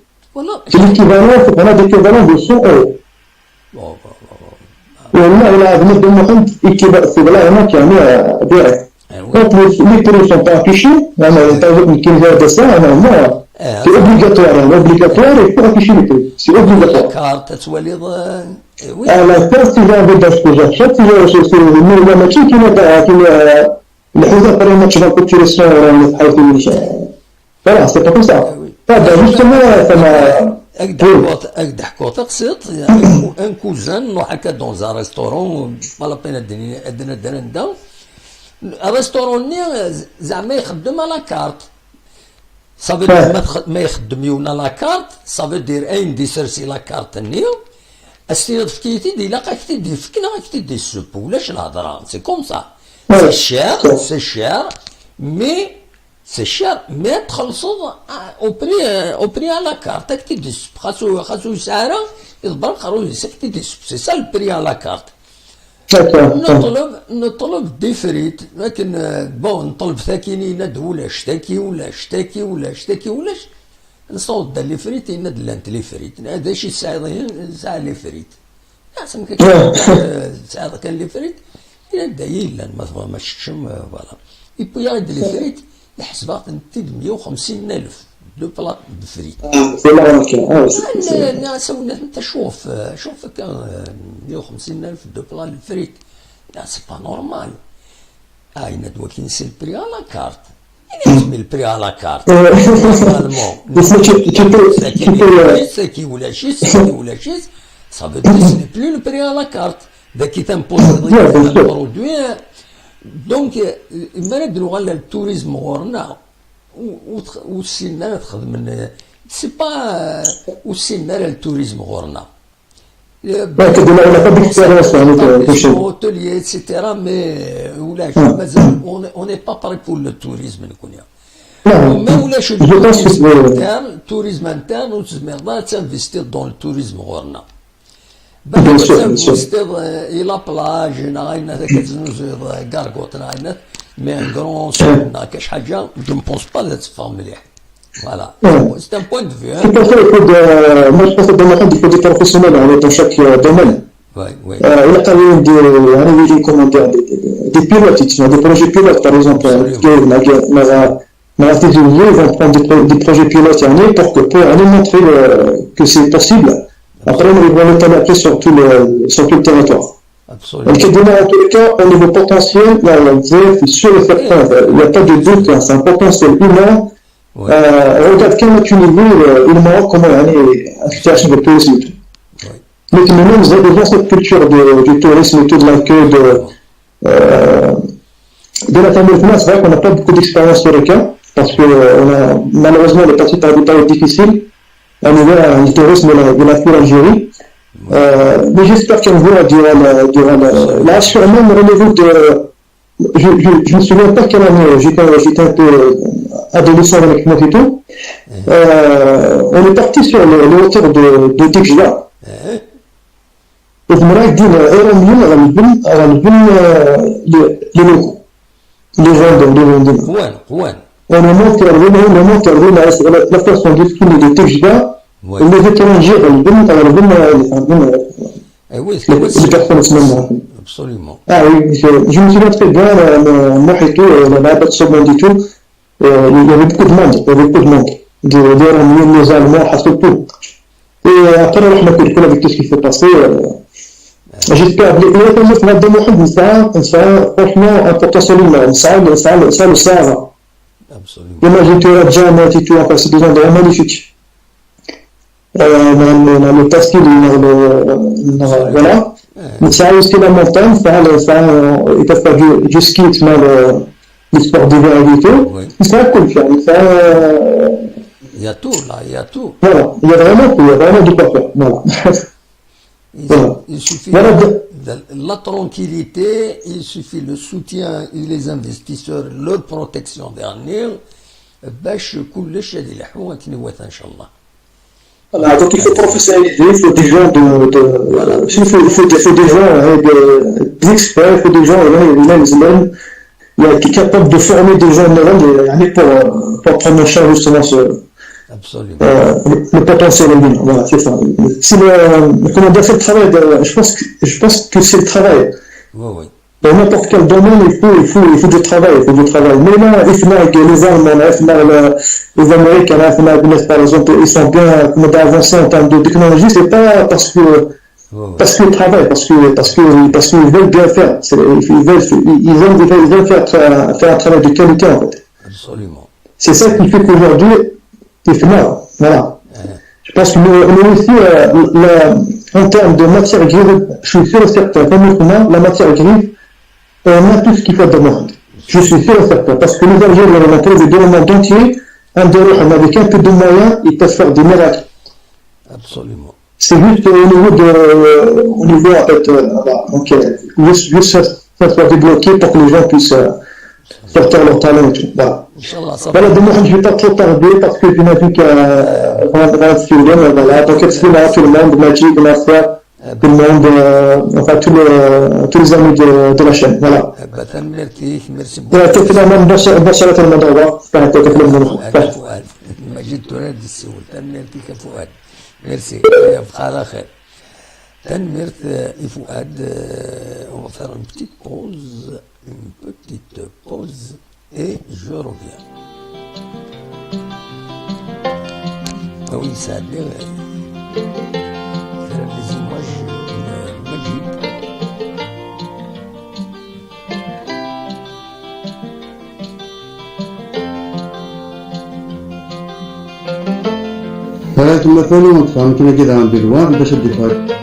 Speaker 3: c'est l'équivalent on a d'équivalent de 100 euros والله العظيم بدون محمد c'est là vraiment qui a mis direct quand les prix sont pas affichés يعني تعرف كيف هذا ça normalement c'est obligatoire il faut afficher les prix c'est obligatoire
Speaker 1: carte تولي
Speaker 3: la carte si j'avais d'acheter j'achète si je ماشي كيما الحوزة باري ماتش dans toute direction voilà c'est pas comme ça justement
Speaker 1: اقدح كوطا قصيت ان كوزان نروح هكا دون ان ريستورون مالا بين ادنا درندا الريستورون زعما يخدم على كارت صافي ما يخدم يونا لا كارت صافي دير اين دي سيرسي لا كارت نيو استيرد فكيتي دي لاقاك تدي فكنا تدي السوب ولاش الهضره سي كوم سا c'est cher, mais تخلصوا au prix à la carte. تكتب خاصو سعره يضبط خروج يكتب c'est ça le prix à la carte. نطلب دي فريت لكن بون نطلب ثاكيني ند ولا اشتكي ولاش نصوت لي فريت يند لانت لي فريت هذا شي ساعه لي فريت احسن ساعه كان لي فريت إلا دايل لأن ما شتشم فوالا يبو يغد لي فريت الحسبة تنتي 150,000 دو بلاط دو فريت أنا سوينا أنت شوف كان 150,000 دو بلاط دو فريت لا سي با نورمال ندوى كي نسي البري على كارت يسمي البري على كارت. ساكي ولا شيس ça veut dire que ce n'est plus le prix à la carte. Donc, il t'impose le produit. Donc, il mérite de voir le tourisme. C'est pas aussi le tourisme. Hôtelier, etc. Mais on n'est pas prêt pour le tourisme. Mais on a le tourisme interne, on s'investit dans le tourisme.
Speaker 3: Bien sûr.
Speaker 1: إلى بلاج هنا كتنوزو كارغوت هنا مي ان كرون هنا كاش حاجه جو مبونس با لا تفهم مليح فوالا سي ان بوين دو فيو.
Speaker 3: Moi, je pense que dans le monde, il faut des professionnels dans chaque domaine. Il y a comment dire, des pilotes, des projets pilotes, par exemple. Ils vont prendre des projets pilotes pour aller montrer que c'est possible. Après, ils vont l'étaler après sur tout le territoire.
Speaker 1: Absolument.
Speaker 3: Donc, en tous les cas, au niveau potentiel, c'est sûr et certain, il n'y a pas de doute, c'est un potentiel humain. Regarde quel est le niveau, il Maroc, comment il y a une situation de tourisme. Donc, nous avons cette culture du tourisme et tout, de l'accueil de la famille. C'est vrai qu'on n'a pas beaucoup d'expérience sur le cas, parce que malheureusement, on est passé par des périodes difficiles. À niveau du tourisme de la l'Algérie. Mais j'espère qu'un jour, durant là, sûrement, au niveau de. Je ne me souviens pas quelle année, j'étais un peu adolescent avec moi et tout. On est parti sur les hauteurs de Dikja. Et je me rappelle les locaux, les gens de on monte la façon de skier de Tejda, les étrangers, les personnes.
Speaker 1: Absolument.
Speaker 3: Ah oui, je me souviens très bien, moi et tout, la bête seconde et tout, il y avait beaucoup de monde, les Allemands, tout. Et après, on a fait avec tout ce qui s'est passé. J'espère que franchement, un potentiel humain, ça le Sahara.
Speaker 1: Absolument.
Speaker 3: Moi, j'étais à Djamma, c'est des endroits magnifiques. Le Taskil, voilà. Mais ça a aussi la montagne, ils peuvent faire du ski, les sports d'hiver et tout. C'est cool,
Speaker 1: il y a tout, là, il y a tout.
Speaker 3: Voilà, il y a vraiment tout, il y a vraiment du quoi faire. Voilà.
Speaker 1: Il suffit de la tranquillité, il suffit le soutien et les investisseurs, leur protection dernière, باش كلش هذه الحومه كنوات ان شاء الله.
Speaker 3: Voilà, donc il faut professionnaliser, il faut des gens il faut des gens d'experts, il faut des gens qui sont capables de former des gens pour prendre en charge justement le potentiel humain. Voilà, c'est ça. Comment dire, c'est le travail. Je pense que c'est le travail.
Speaker 1: Oui.
Speaker 3: Dans n'importe quel domaine, il faut du travail, Mais là, les Allemands, les Américains, par exemple, ils sont bien avancés en termes de technologie, c'est pas parce qu'ils travaillent, parce qu'ils veulent bien faire. Ils veulent faire un travail de qualité, en fait.
Speaker 1: Absolument.
Speaker 3: C'est ça qui fait qu'aujourd'hui, voilà. Je pense que nous aussi, en termes de matière grise, je suis sûr et certain, la matière grise, on a tout ce qu'il faut dans le monde. Je suis sûr et certain. Parce que les Algériens, on a trouvé dans le monde entier, avec un peu de moyens, ils peuvent faire des miracles.
Speaker 1: Absolument.
Speaker 3: C'est juste au niveau en fait, donc, juste ça soit débloqué pour que les gens puissent sortir leur talent et tout. Voilà, demain, je ne vais pas trop tarder parce que j'imagine qu'il y a un film, voilà. Donc, excellent, tout le monde, Magic, Marcia, tout le monde, enfin, tous les amis de la chaîne, voilà.
Speaker 1: Merci beaucoup.
Speaker 3: Finalement, bonsoir à tout le monde, au revoir.
Speaker 1: مجيد تراد السؤال تنمرتي كفؤاد ميرسي يبقى على خير تنمرت فؤاد on va faire une petite pause et je reviens. Ah oui, ça a l'air faire des images magiques.
Speaker 4: كما كانوا متفاهم كما كذا عم بالوان باش الدفاع.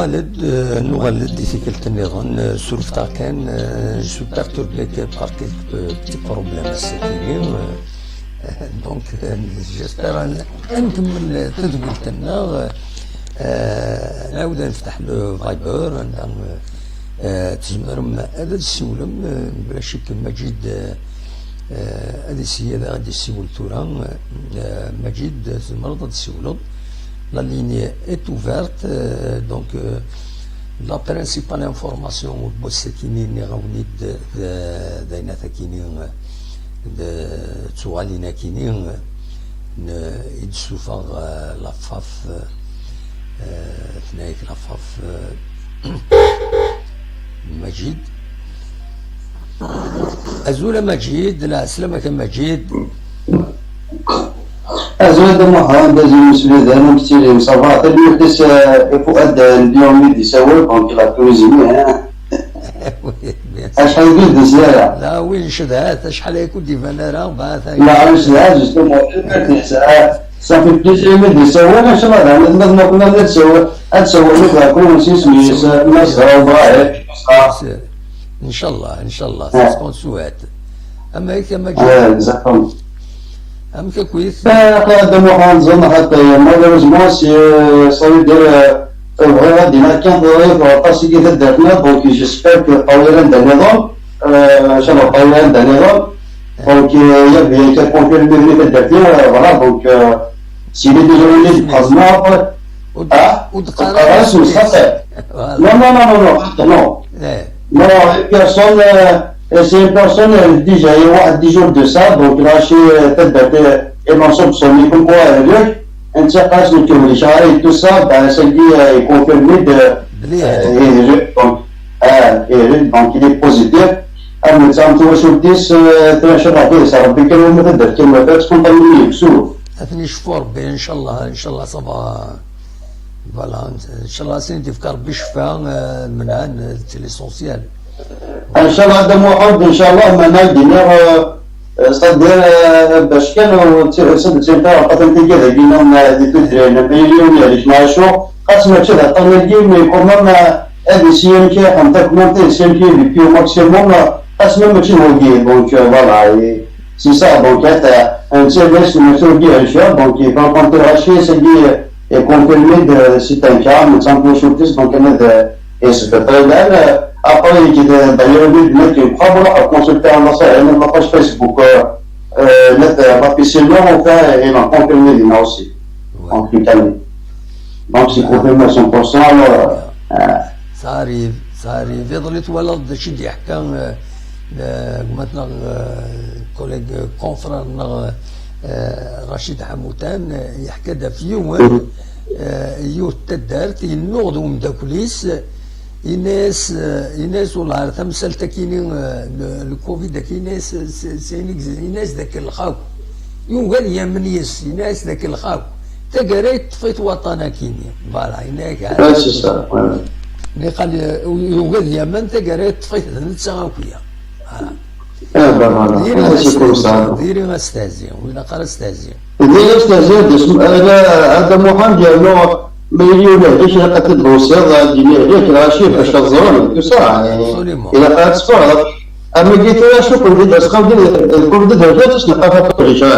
Speaker 1: نغلد difficulté النظام سولفتها كان جو perturbé par quelques petits problèmes السكينين دونك جيسبر نكمل تثبيتنا نعاود نفتح لو فايبر تجمرم هذا تسولم بلا شك مجيد هذه السيدة غادي تسول تورا مجيد تمرض تسولو. La ligne est ouverte, donc la principale information au Bossekini Néraounid de Nathakini de Tsualina Kini il soufar la FAF la FAF Majid Azoula Majid, la Slamaka Majid
Speaker 5: أزود المحاضرة دازين مسؤولية دارهم كتير مصابات اليوم داس فؤاد اليوم يدي يسوي دونك لا توزيني أشحال قلت دسيرة
Speaker 1: لا وين شدهات أشحال يكون دي فنرا بعث
Speaker 5: لا مش لها جوستومون صافي بليزير يدي يسوي ما شاء الله نظن كنا نتسوي مثلا كل سيسميس مسرا وضائع
Speaker 1: إن شاء الله سيكون سوات أما هيك ما
Speaker 5: جاء
Speaker 1: أم كويس.
Speaker 5: هذا محمد زمان حتى malheureusement ça veut dire vraiment دينا كان ضروري باسكو كي درنا دونك جيسبر كو قويرا دنيضون ان شاء الله قويرا دنيضون دونك يبي كونفيرمي لي درتي فوالا دونك سي لي ديجا قزنا ودقراس وصافي non personne c'est une personne déjà il y a 10 jours de ça donc là chez peut-être et mention son comme quoi avec un certain nombre de gens et tout ça ben ça dit est confirmé de donc il est positif أما تعمل تواشلتيس تنشر عطيس ربي كان وما تدر كما فات تكون طلبني بسوف
Speaker 1: أثني نشوفوا ربي إن شاء الله إن شاء الله صبا فوالا إن شاء الله سيدي في ربي شفاء من عن ليسونسيال
Speaker 5: ان شاء الله هذا موعد ان شاء الله ما نقدر صدر باش كانوا سد سنتر قتل كذا بينهم دي تدرين مليون يا ما شو قسم كذا طول اليوم يكون ما هذه سيم كي حنتك مونتي سيم كي بيو ماكسيموم قسم ما شنو هو دونك فوالا سي سا دونك حتى انت باش نسوي دي ان شاء الله دونك كون راشي سي كونفيرمي سي تان كام تسامبل شوتيس دونك انا اسبتال après d'ailleurs lui le mec il prend voilà à consulter un dans la page Facebook rapidement on fait et on confirme les aussi en Italie donc c'est confirmé à 100% alors
Speaker 1: ça arrive يظلت ولد شد يحكى مثلا كوليج كونفرن رشيد حموتان يحكى دا في يوم يوت تدارت ينوض ومداكوليس إناس والله تمثل تكيني الكوفيد ذاك إناس ذاك الخاو يوم قال يا من يس إناس ذاك الخاو تقريت طفيت وطنا كيني فوالا هناك اللي قال يوم قال يا من تقريت طفيت نتساوية ديري استاذي ولا قال استاذي
Speaker 5: ديري استاذي هذا محمد ديالو مليون ليش قتل روسيا ديني عليك راشي باش تظلم صح الى قاعد صفر اما قلت له شكون بدي اسخاو ديال كل ده جات نلقى في الرجال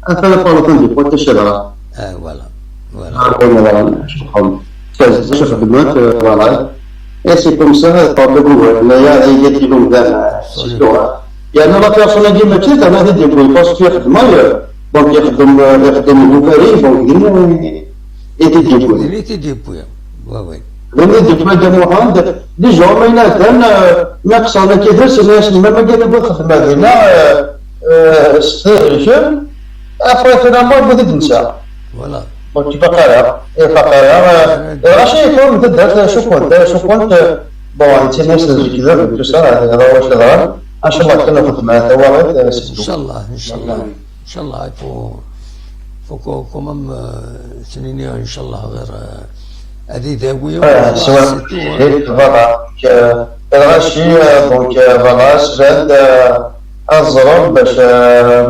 Speaker 5: انا طالب دي بوت الشجره
Speaker 1: فوالا
Speaker 5: كاز شوف خدمات فوالا اي سي كوم سا طابق لا يا هي قالت لهم ذا يعني لا بيرسون ديما تشيت انا هذه ديال باسكو يخدم دونك يخدم البوفاري دونك
Speaker 1: اللي تجيب ويا واوي
Speaker 5: لما ديك ما جابوا عند دي جورنينا كان ناقص على كذا سناس ما قال بخدمه هنا استرجل افرا فينالمون بدي ننسى
Speaker 1: فوالا
Speaker 5: دونك بقايا بقايا راشي يكون تدار شوف انت بون انت ناس كذا بصح هذا واش هذا ان شاء الله كنا خدمه واحد
Speaker 1: ان شاء الله فوكو كومام سنيني ان شاء الله غير هذه داويه
Speaker 5: سواء هيك فوالا الغاشي دونك فوالا زاد الظروف باش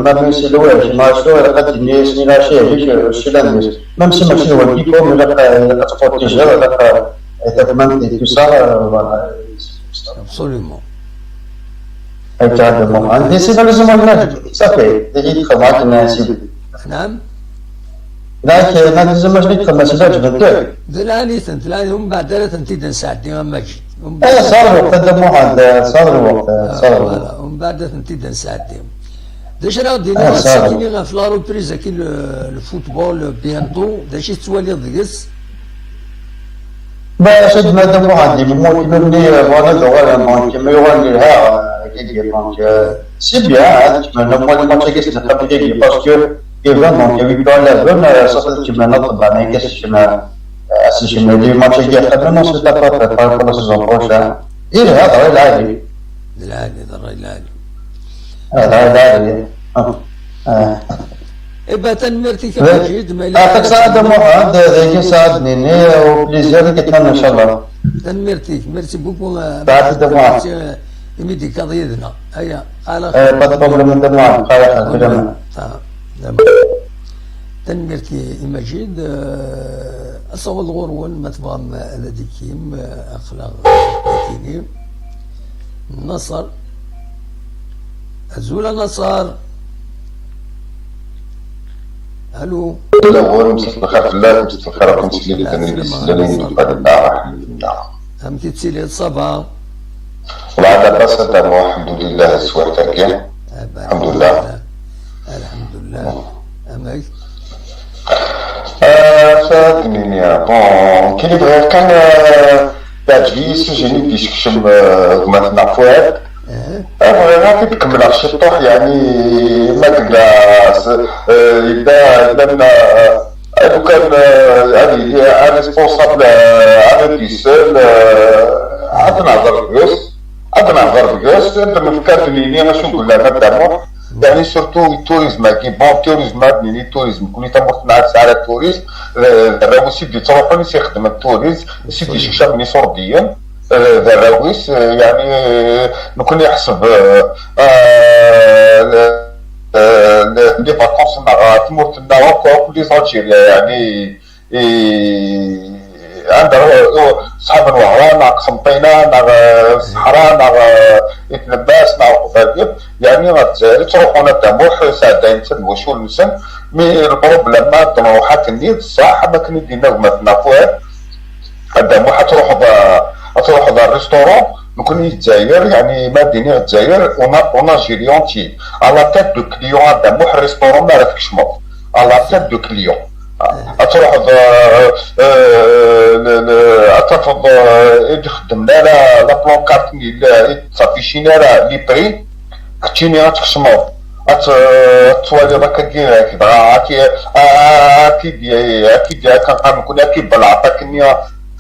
Speaker 5: ما نسلوهاش ما شنو قد الناس غاشي هذيك الشلان ما مسمى شنو هو كيفهم ولا تبروتيجي ولا تضمن تو سا فوالا
Speaker 1: ابسوليومون
Speaker 5: هذا عندي سي لازم نعرف صافي ديك خدمات الناس
Speaker 1: نعم
Speaker 5: لكن هذا الزمن شنو يدخل مساج بالدور
Speaker 1: ثلاثة هم بعد 3 ساعتين ما جيت
Speaker 5: صار الوقت هذا مو عاد صار الوقت
Speaker 1: صار هم بعد 3 ساعتين داش راه دينا ساكنين في لا روبريز كاين الفوتبول بيانتو داش توالي ضيس
Speaker 5: باش هذا مو عاد ممكن نبني وانا دوغا كما يغني لها كيدير دونك سي بيان هذا كما نقول ما تجيش تقبل باسكو évidemment il y a eu dans la zone ça qui m'a notre banane qu'est-ce que si je me dis match qui a vraiment c'est pas préparé pour la saison prochaine il est هذا العادي
Speaker 1: إبا تنمرتي كما جيد ما
Speaker 5: أعطيك سعادة معاد ذيك ساعدني وبليزير كتمنى إن شاء الله
Speaker 1: تنمرتي ميرسي بوكو
Speaker 5: سعادة معاد
Speaker 1: يمدي قضيتنا هيا قال
Speaker 5: pas de problème de معاد خير
Speaker 1: تنمرتي مجيد أصول الغرون متبام لديكيم أخلاق كيني نصر أزول نصر الو
Speaker 6: لا غور مستخف الله مستخركم تسليل تنين السلالين بقدر الله
Speaker 1: همتي تسيلي الصبا
Speaker 6: وعلى بس الحمد لله سواتك الحمد لله
Speaker 1: الحمد لله أمك
Speaker 6: فاتني بون كي بغيت كان تعجبني سجني بيشكشم مثلا فؤاد بغينا كنكمل على الشطوح يعني ما تقلاص يبدا لما لو كان يعني انا ريسبونسابل انا بيسال عاد نهضر بس أنا غربيوس أنا فكرتني أنا شو نقول لك هذا يعني سورتو التوريزم كي بون التوريزم هادني التوريزم كوني تمرت مع ساعة التوريزم الراوي سيدي تروحوني سيخدم التوريزم سيدي شكشا سورديا الراويس يعني نكون يحسب لي فاكونس مع تمرتنا وكو لي زالجيريا يعني عندنا صحاب الوهران ناق قسنطينة ناق الصحراء ناق يتلباس ناق قباديب يعني غتزاري تروحونا الدموح ساعدين تنوشو المسن مي البروبليم ما طموحات النيد صح ما كان يدينا وماتنا فوق الدموح تروحو دا الريستورون نكون الجزائر يعني ما ديني الجزائر اون جيريون تي على تيت دو كليون الدموح الريستورون ما راكش موف على تيت دو كليون تروح ترفض يخدم لا بلون كارتني تافيشينا لي بري كتيني غتخصمو توالي راك كي اكيد كنقام نكون اكيد بالعطا كني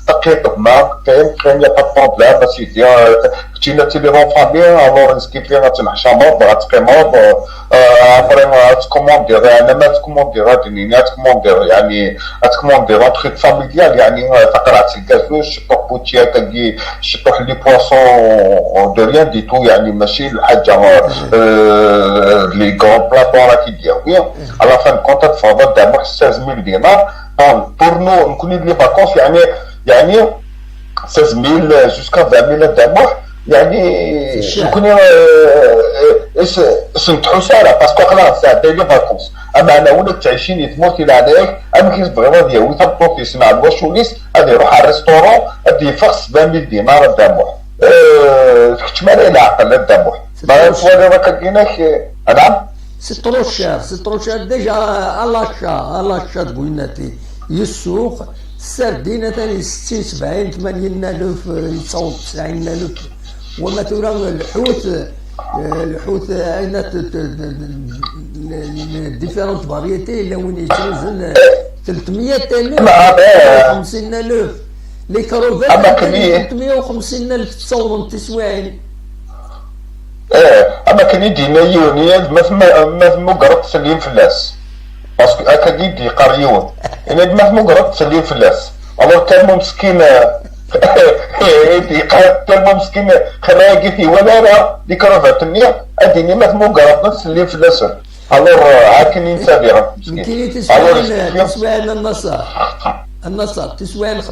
Speaker 6: دقيق ما كاين با بروبليم سيدي كتينا تيليفون فامي الوغ نسكي فيها تنحشاموض غتقيموض ابري تكوموندير انا ما تكوموندير هادي تكوموندير يعني تكوموندير اون تخيك فاميليال يعني تقرا تلقاو شطوح بوتيا كاكي شطوح لي بواسون دو ريان دي تو يعني ماشي الحاجه لي كرون بلاطو راه كيديروا على فان كونت تفاضل دابا 16000 دينار بور نو نكون لي فاكونس يعني 16000 جوسكا 20000 درهم يعني نكون سنتحو ساره باسكو خلاص داير لي فاكونس اما انا ولد تعيشين يتموت الى عليك انا كيس بغينا ديالو تا بروفيسيونال واش وليس غادي يروح على الريستورون غادي يفرق 70000 دينار الدموح كتمال العقل الدموح ما فوالا راه كايناش نعم
Speaker 1: سي ترو شير ديجا على الشا تقولناتي يسوق السردينة ثاني 60 70 80,000 99,000 ومثلا الحوت عندنا ديفيرونت فاريتي اللي وين يتوزن 300,000 50,000 لي كروفات 350,000 تصور تسواعين
Speaker 6: اما كان يدينا يونيات ما ثم قرب تسليم فلاس باسكو اكاد يدي قريون انا ما ثم قرب تسليم فلاس الوغ كان مسكين يدي كان مسكين خلاقي في ولا لا دي كرافات النية اديني ما ثم قرب تسليم فلاس الوغ هاكن ينتابع
Speaker 1: مسكين تسوان النصر تسوان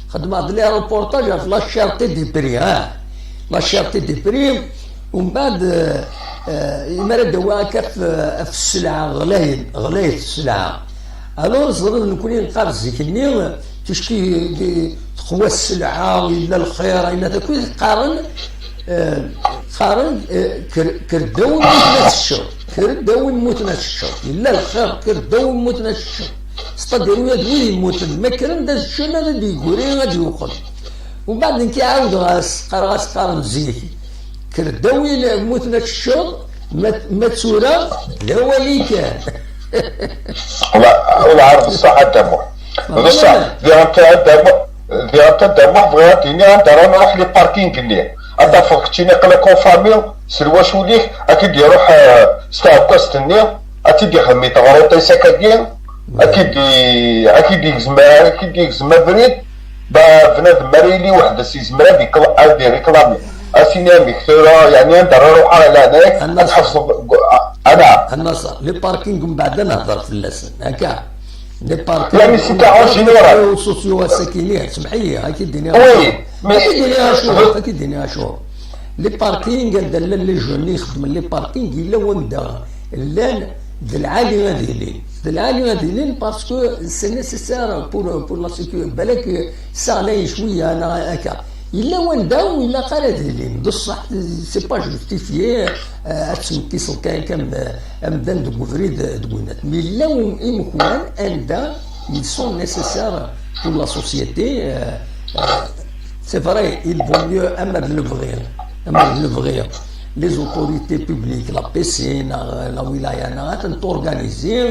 Speaker 1: خدمات لي روبورتاج في لاشارتي دي بري لاشارتي دي بري ومن بعد يمرد هو في السلعه غلاية السلعه الو صدر نكون نقار زيكني تشكي تقوى السلعه ولا الخير اين هذا كل قارن كردو موتنا الشهر كردو موتنا الشهر الا الخير كردو موتنا الشهر استديروا يد وين يموتن ما كان داز الشهر هذا يقولي غادي يوقف ومن بعد كيعاود قارن زيكي كردوي موتنا الشغل ما تسورا لا هو اللي كان
Speaker 6: ولا عارف الصحة الدموع بصح ديال الدموع بغيت انا نروح لي باركينغ اللي هذا فرقتيني قلقو فامي سلواش وليه اكيد يروح ستاكو ستني اكيد يخمي تغروطي سكاكين اكيد يجزم بريد بنادم مريلي واحد السيزمرا دي ريكلامي اسينامي كثيرة يعني انت روح على هناك تحفظ انا
Speaker 1: النصر لي باركينغ من بعد نهضر في اللسان هكا لي باركينغ
Speaker 6: يعني سي تاع جينيرال
Speaker 1: سوسيو ساكينيه سمحيه هاكي الدنيا
Speaker 6: وي
Speaker 1: هاكي الدنيا شهور لي باركينغ دلال لي جون يخدم لي باركينغ الا وندا لا العالي هذيلين باسكو سي نيسيسير بور لا سيكوريتي بالك سالي شويه انا هكا الا ونداو الا قال هذيلين بصح سي با جوستيفيي تسمكيسل كان امدان دو فريد دوينات مي لا يمكن ان ils sont nécessaires pour la société c'est vrai il vaut mieux l'ouvrir les autorités publiques la piscine la wilaya t'organiser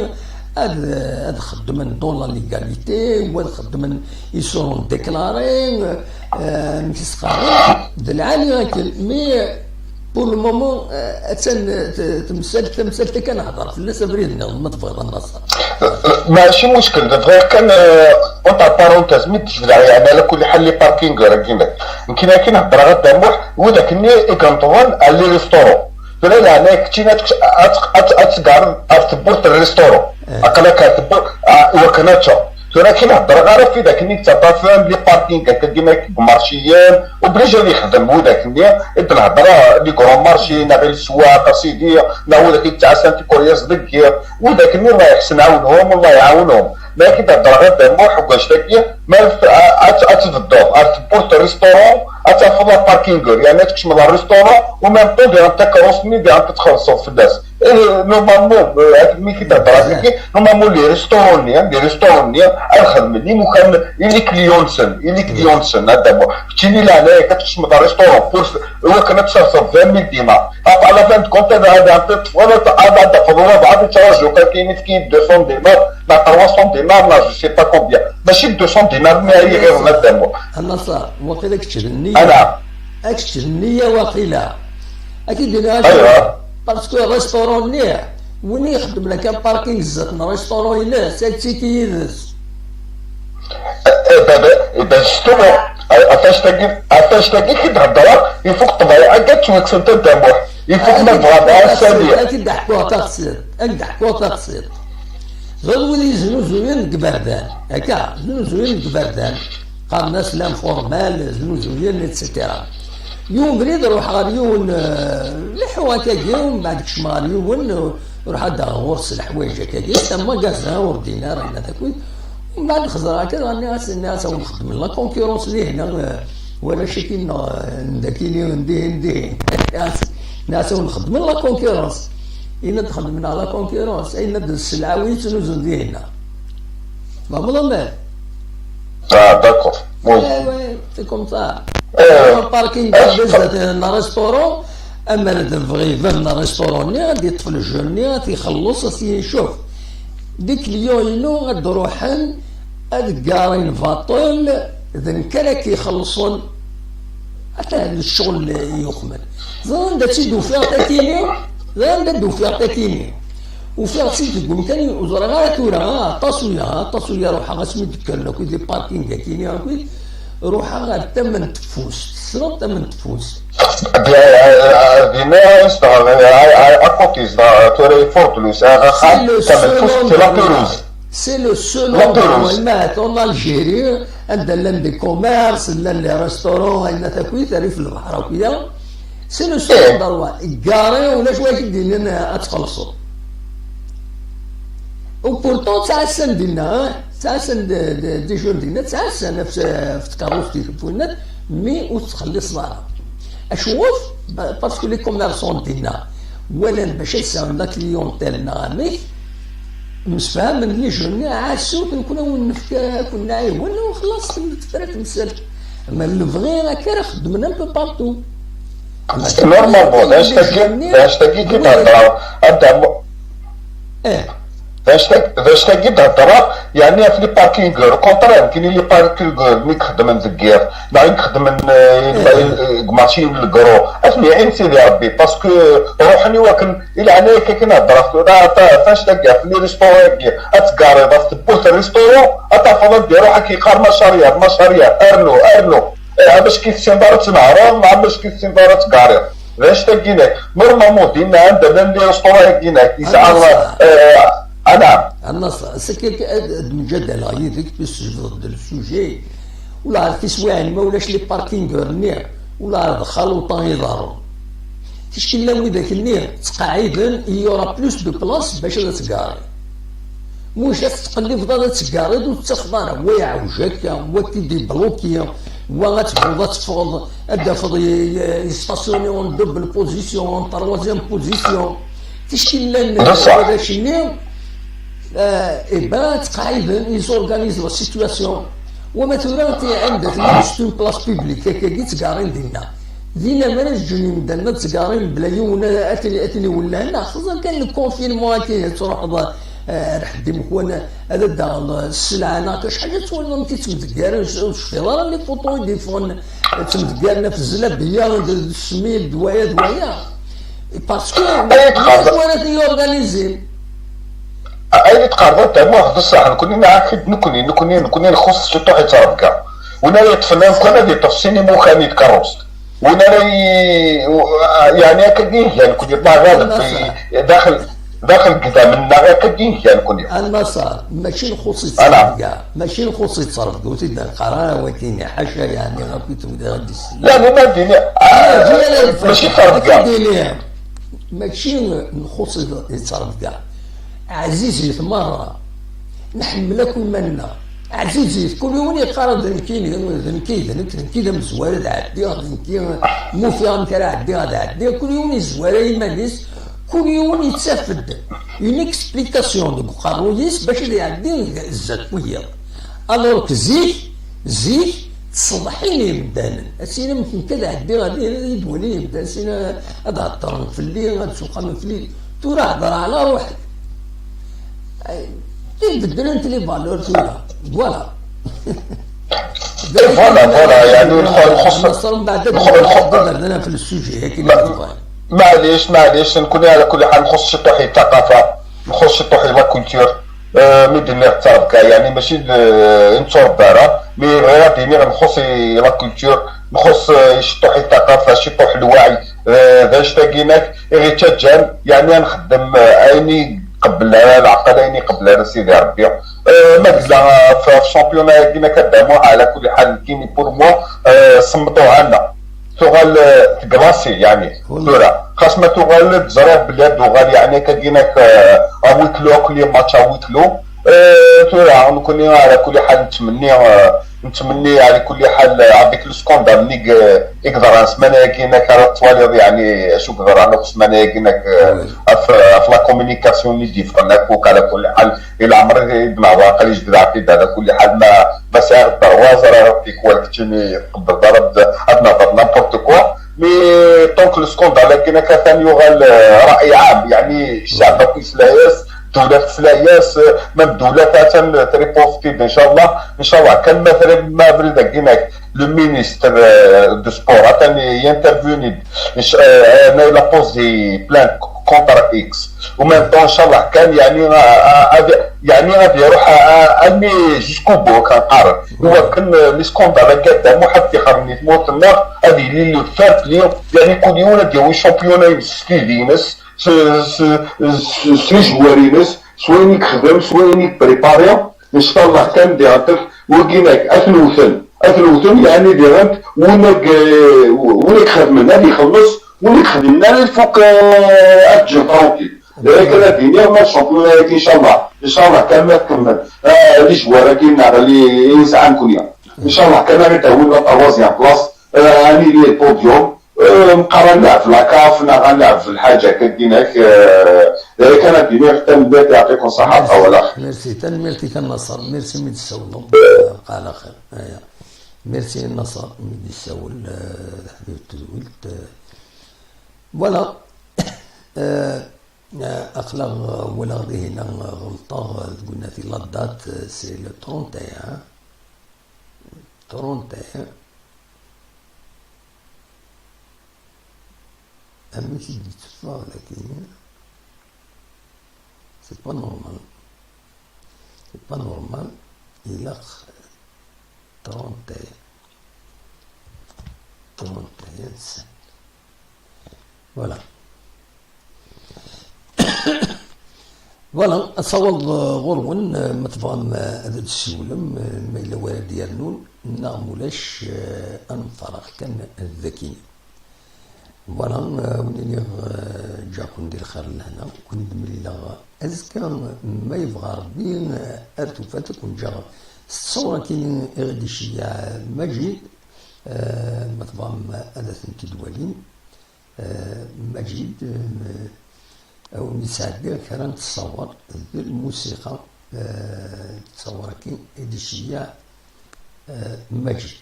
Speaker 1: هذا خدمن دون لا ليغاليتي وهذا خدمن يسون ديكلاري مسقارين د العالي هكا مي بور لو مومون تمثل كان هضر في الناس بريدنا ما تبغي الناس
Speaker 6: ماشي مشكل دغيا كان اونتا بارونتاز مي تجبد يعني على كل حال لي باركينغ راه يمكن نهضر غير دموح ولكن كنطوان على لي ريستورون فلا يعني كنتي اتقار اتبورت الريستورون اقلا كتبور وكناتشا ولكن هضر غير في ذاك النيك تا فاهم لي باركينغ كديما مارشيين وبلا جا يخدم هو ذاك النيك الهضره لي كرون مارشي نا غير السواق سيدي نا هو ذاك تاع سانتي كورياس دكيا وذاك النيك الله يحسن عاونهم والله يعاونهم لكن تهضر غير دموح وكاش داكيا ما اتفضل اتبورت ريستورون اتفضل باركينغ يعني تكشمل الريستورون ومام طون ديال تكروسني ديال تتخلصوا في الناس نورمالمون ملي كتهضر هكاكي نورمالمون لي ريستورون الخدمه اللي مكان اللي كليونسن هذا هو فهمتيني لا هنايا كتشمل الريستورون هو كان تصرف 20000 دينار على فان كونت هذا هذا فضوله بعض تراجعوا كاين 200 دينار لا 300 دينار لا جو سي با كومبيان ماشي 200 دينار ما هي غير هذا هو
Speaker 1: النصر وقيلا كتشر النية
Speaker 6: نعم
Speaker 1: كتشر النية وقيلا اكيد
Speaker 6: ايوا
Speaker 1: باسكو الريستورون نيع وين يخدم لك باركينغ زاتنا ريستورون لا ساكتي يدز
Speaker 6: justement عفاش تاكي كي تهضر يفوق طبيعة كتشوف انت تبوح يفوق نبغى السريع
Speaker 1: اكيد ضحكوا تقصير غير ولي زنوزوين كبردان هكا زنوزوين كبردان قام سلام فورمال زنوزوين اتسيتيرا يوم بريد روح غير يون لحو هكاكي ومن بعد كشمار يون روح هدا غرس الحوايج هكاكي تما كازا وردينار هنا تاكل ومن بعد خزر هكا راني الناس ونخدم لا كونكورونس لي هنا ولا شي كيما نداكيني نديه ناس ونخدم لا كونكورونس إلا تخدمنا على كونكورونس إلا السلعة وين تنوزن ديالنا ما
Speaker 6: داكور
Speaker 1: وي سي كوم سا باركينغ بالذات نا ريستورون اما تبغي فان ريستورون ني غادي يطفل الجون ني غادي يخلص يشوف ديك اليوم ينو غادي روحن هاد كارين فاطول اذا كان كيخلصون حتى هذا الشغل اللي يخمل زين دا تيدو فيها تاكيني زين دو فيها تاكيني وفيها سيت تقول كان وزرا غير تورا تصويا روحها غاسمي تكلنا كي دي باركينغ كاينين هاكي روحها غير تمن تفوس سنو تمن تفوس
Speaker 6: دينا اكوتيز توري فورتلوس تمن تفوس لا بيروز
Speaker 1: سي لو سول اندرومات اون الجيري عندنا دي كوميرس لي ريستورون عندنا تاكوي تاريف في البحر وكذا سي لو سول اندروا كاري ولا شويه كدينا تخلصوا وبورتون تعسن دينا تعسن دي جون دينا تعسن في تكاروس تليفونات مي وتخلي صناعه اشوف باسكو لي كوميرسون دينا ولا باش يساوي لا كليونتيل نامي مسفهم من لي جون عاسو كنا نفكا كنا عيونا وخلاص تفرات مسال اما اللي بغينا كرا خدمنا بو بارتو
Speaker 6: نورمال بون باش تاكي كيما هضر باش تاكي تهضر يعني في لي باركينغ كونترا كاين لي باركينغ ملي كخدم نزكير لا كخدم ماشي الكرو اسمي عين سيدي ربي باسكو روحني وكن الى عناية كنهضر فاش تلقى في لي ريستورون اتكاري تبوت الريستورون اتفضل دير روحك يقار مشاريع ارنو باش كيتسندر تنهران مع باش كيتسندر تكاري باش تلقينا نورمالمون دينا عندنا لي ريستورون كاينين يسعى أنا
Speaker 1: النص سكيك مجدل غير ذيك بس ضد السوجي ولا في سواعي ما ولاش لي باركينغ نيع ولا دخل وطان يضارو تشكي لا وذاك النيع تقاعدا يورا بلوس دو بلاص باش تكاري موش تقلب فضا تكاري وتفضل هو يعوجك هو تيدي بلوكي وغتفوض تفوض هدا فض يستاسيوني اون دوبل بوزيسيون اون تروازيام بوزيسيون تشكي لا هذا النيع إبان تقاعدا يزورغانيز لا سيتواسيون ومثلا انت عندك لي بلاص بيبليك هكا تكارين دينا ماناش جوني مدنا تكارين بلا يونا اتني ولا هنا خصوصا كان الكونفينمون كي تروح راح ديما كون هذا دا السلعه ناقش حاجه تولنا كيتمدكار شفي راه لي فوطو يديفون تمدكارنا في الزلابيه السميل دوايا باسكو وانا كيورغانيزي
Speaker 6: اي تقاربوا تاع واحد الصح نكوني معاك نكوني نخص شي طوح يتربكا وانا يتفنن كنا ديال السينما خاني كاروس وانا يعني كدين يعني كنت يطلع في داخل قدام النار كدين يعني كنت
Speaker 1: المسار ماشي نخص يتصرف كاع ماشي نخص يتصرف قلت لك قرار وكيني حاشا يعني غنكون غادي
Speaker 6: لا ما ديني ماشي فرق كاع
Speaker 1: ماشي نخص يتصرف كاع عزيزي ثمارة نحملكم منا عزيزي كل يوم يقارن ذنكي مزوارد عدي ذنكي موفي نتاع عدي عدي كل يوم يزوار يمانيس كل يوم يتسافد اون اكسبليكاسيون دو قارويس باش يعدي الزكويه الوغ زيك تصلحيني مدانا اسينا ممكن كذا عدي غادي يدوني مدانا اسينا هذا هضر في الليل غتسوق من في الليل ترى هضر على روحك تبدل انت لي فالور فوالا
Speaker 6: فوالا يعني
Speaker 1: نخص بعد انا في السوجي هيك
Speaker 6: معليش نكون على كل حال نخص شي طوحي الثقافه نخص شي طوحي لا كولتور ميدنا تعرف كاع يعني ماشي نتصور دارا مي غادي نخص لا كولتور نخص شي طوحي الثقافه شي طوح الوعي باش تاكيناك غير تجان يعني نخدم عيني قبل العقلين قبل على سيدي ربي مازال في الشامبيونا كيما كدعموها على كل حال كيني بور موا صمتوها لنا تغال تكلاسي يعني تورا خاص ما تغال تزرع بلاد وغال يعني كديناك اويكلو كل ماتش اويكلو تورا نكون على كل حال نتمني على كل حال عندك السكوندال نيك يقدر اسمنا كيناك راه الطواليض يعني شو قدر انا اسمنا كيناك في لا كومونيكاسيون اللي ديفرناك على كل حال الى عمر ابن عواقل يجد عقيد على كل حال ما ساعد الدرواز راه فيك والكتيني قبل ضرب عندنا نابورت كوا مي طونك السكوندال كيناك ثاني يغال راي عام يعني الشعب كيس لاياس دولات سلاياس من الدولات تريبوستي ان شاء الله كان مثلا ما برد كيناك لو مينيستر دو سبور ثاني ينترفيوني انا لا بوزي بلان كونتر اكس ومن ان شاء الله كان يعني غادي يروح اني جوسكو بو كنقارن هو كان لي سكوندال قدام واحد يخرني تموت النار هذه اللي فات لي يعني كل يوم ديال شامبيونا يسكيلينس سي جوارينس سوينيك خدم سوينيك بريباري ان شاء الله كان ديالك وكيناك اثلوثن يعني ديالك ونك خدمنا اللي يخلص ونك خدمنا الفوق اجر طروكي لكن الدنيا ما شامبيونا ان شاء الله كان ما تكمل لي جوار كاين على لي يسعى كليا ان شاء الله كان غيتهون لا طوازيام بلاص اني لي البوديوم نقرا نلعب في لاكاف نلعب في الحاجه كديناك كان ديما حتى نبات يعطيكم الصحه اولا
Speaker 1: ميرسي كالنصر ميرسي ميد السول قال خير ميرسي النصر ميد السول حبيب التزويل فوالا اخلاق ولا غادي هنا غلطه قلنا في لا دات سي لو 31 أما si dit fort là c'est pas normal. C'est pas normal. Il a 31 5. Voilà. فوالا أتصور غرون ما تفهم هذا السولم ما إلا والد ديالنا نعمولاش أنفرغ كان الذكي فوالا ونيني جاكم ندير خير لهنا وندملي لها أزكى ما يبغى ربي أرتو فاتك ونجا التصورة كاين غادي شي مجيد ما تفهم هذا ثنتي دوالين مجيد أو نساعد كان تصور الموسيقى تصور كاين هادي شي مجيد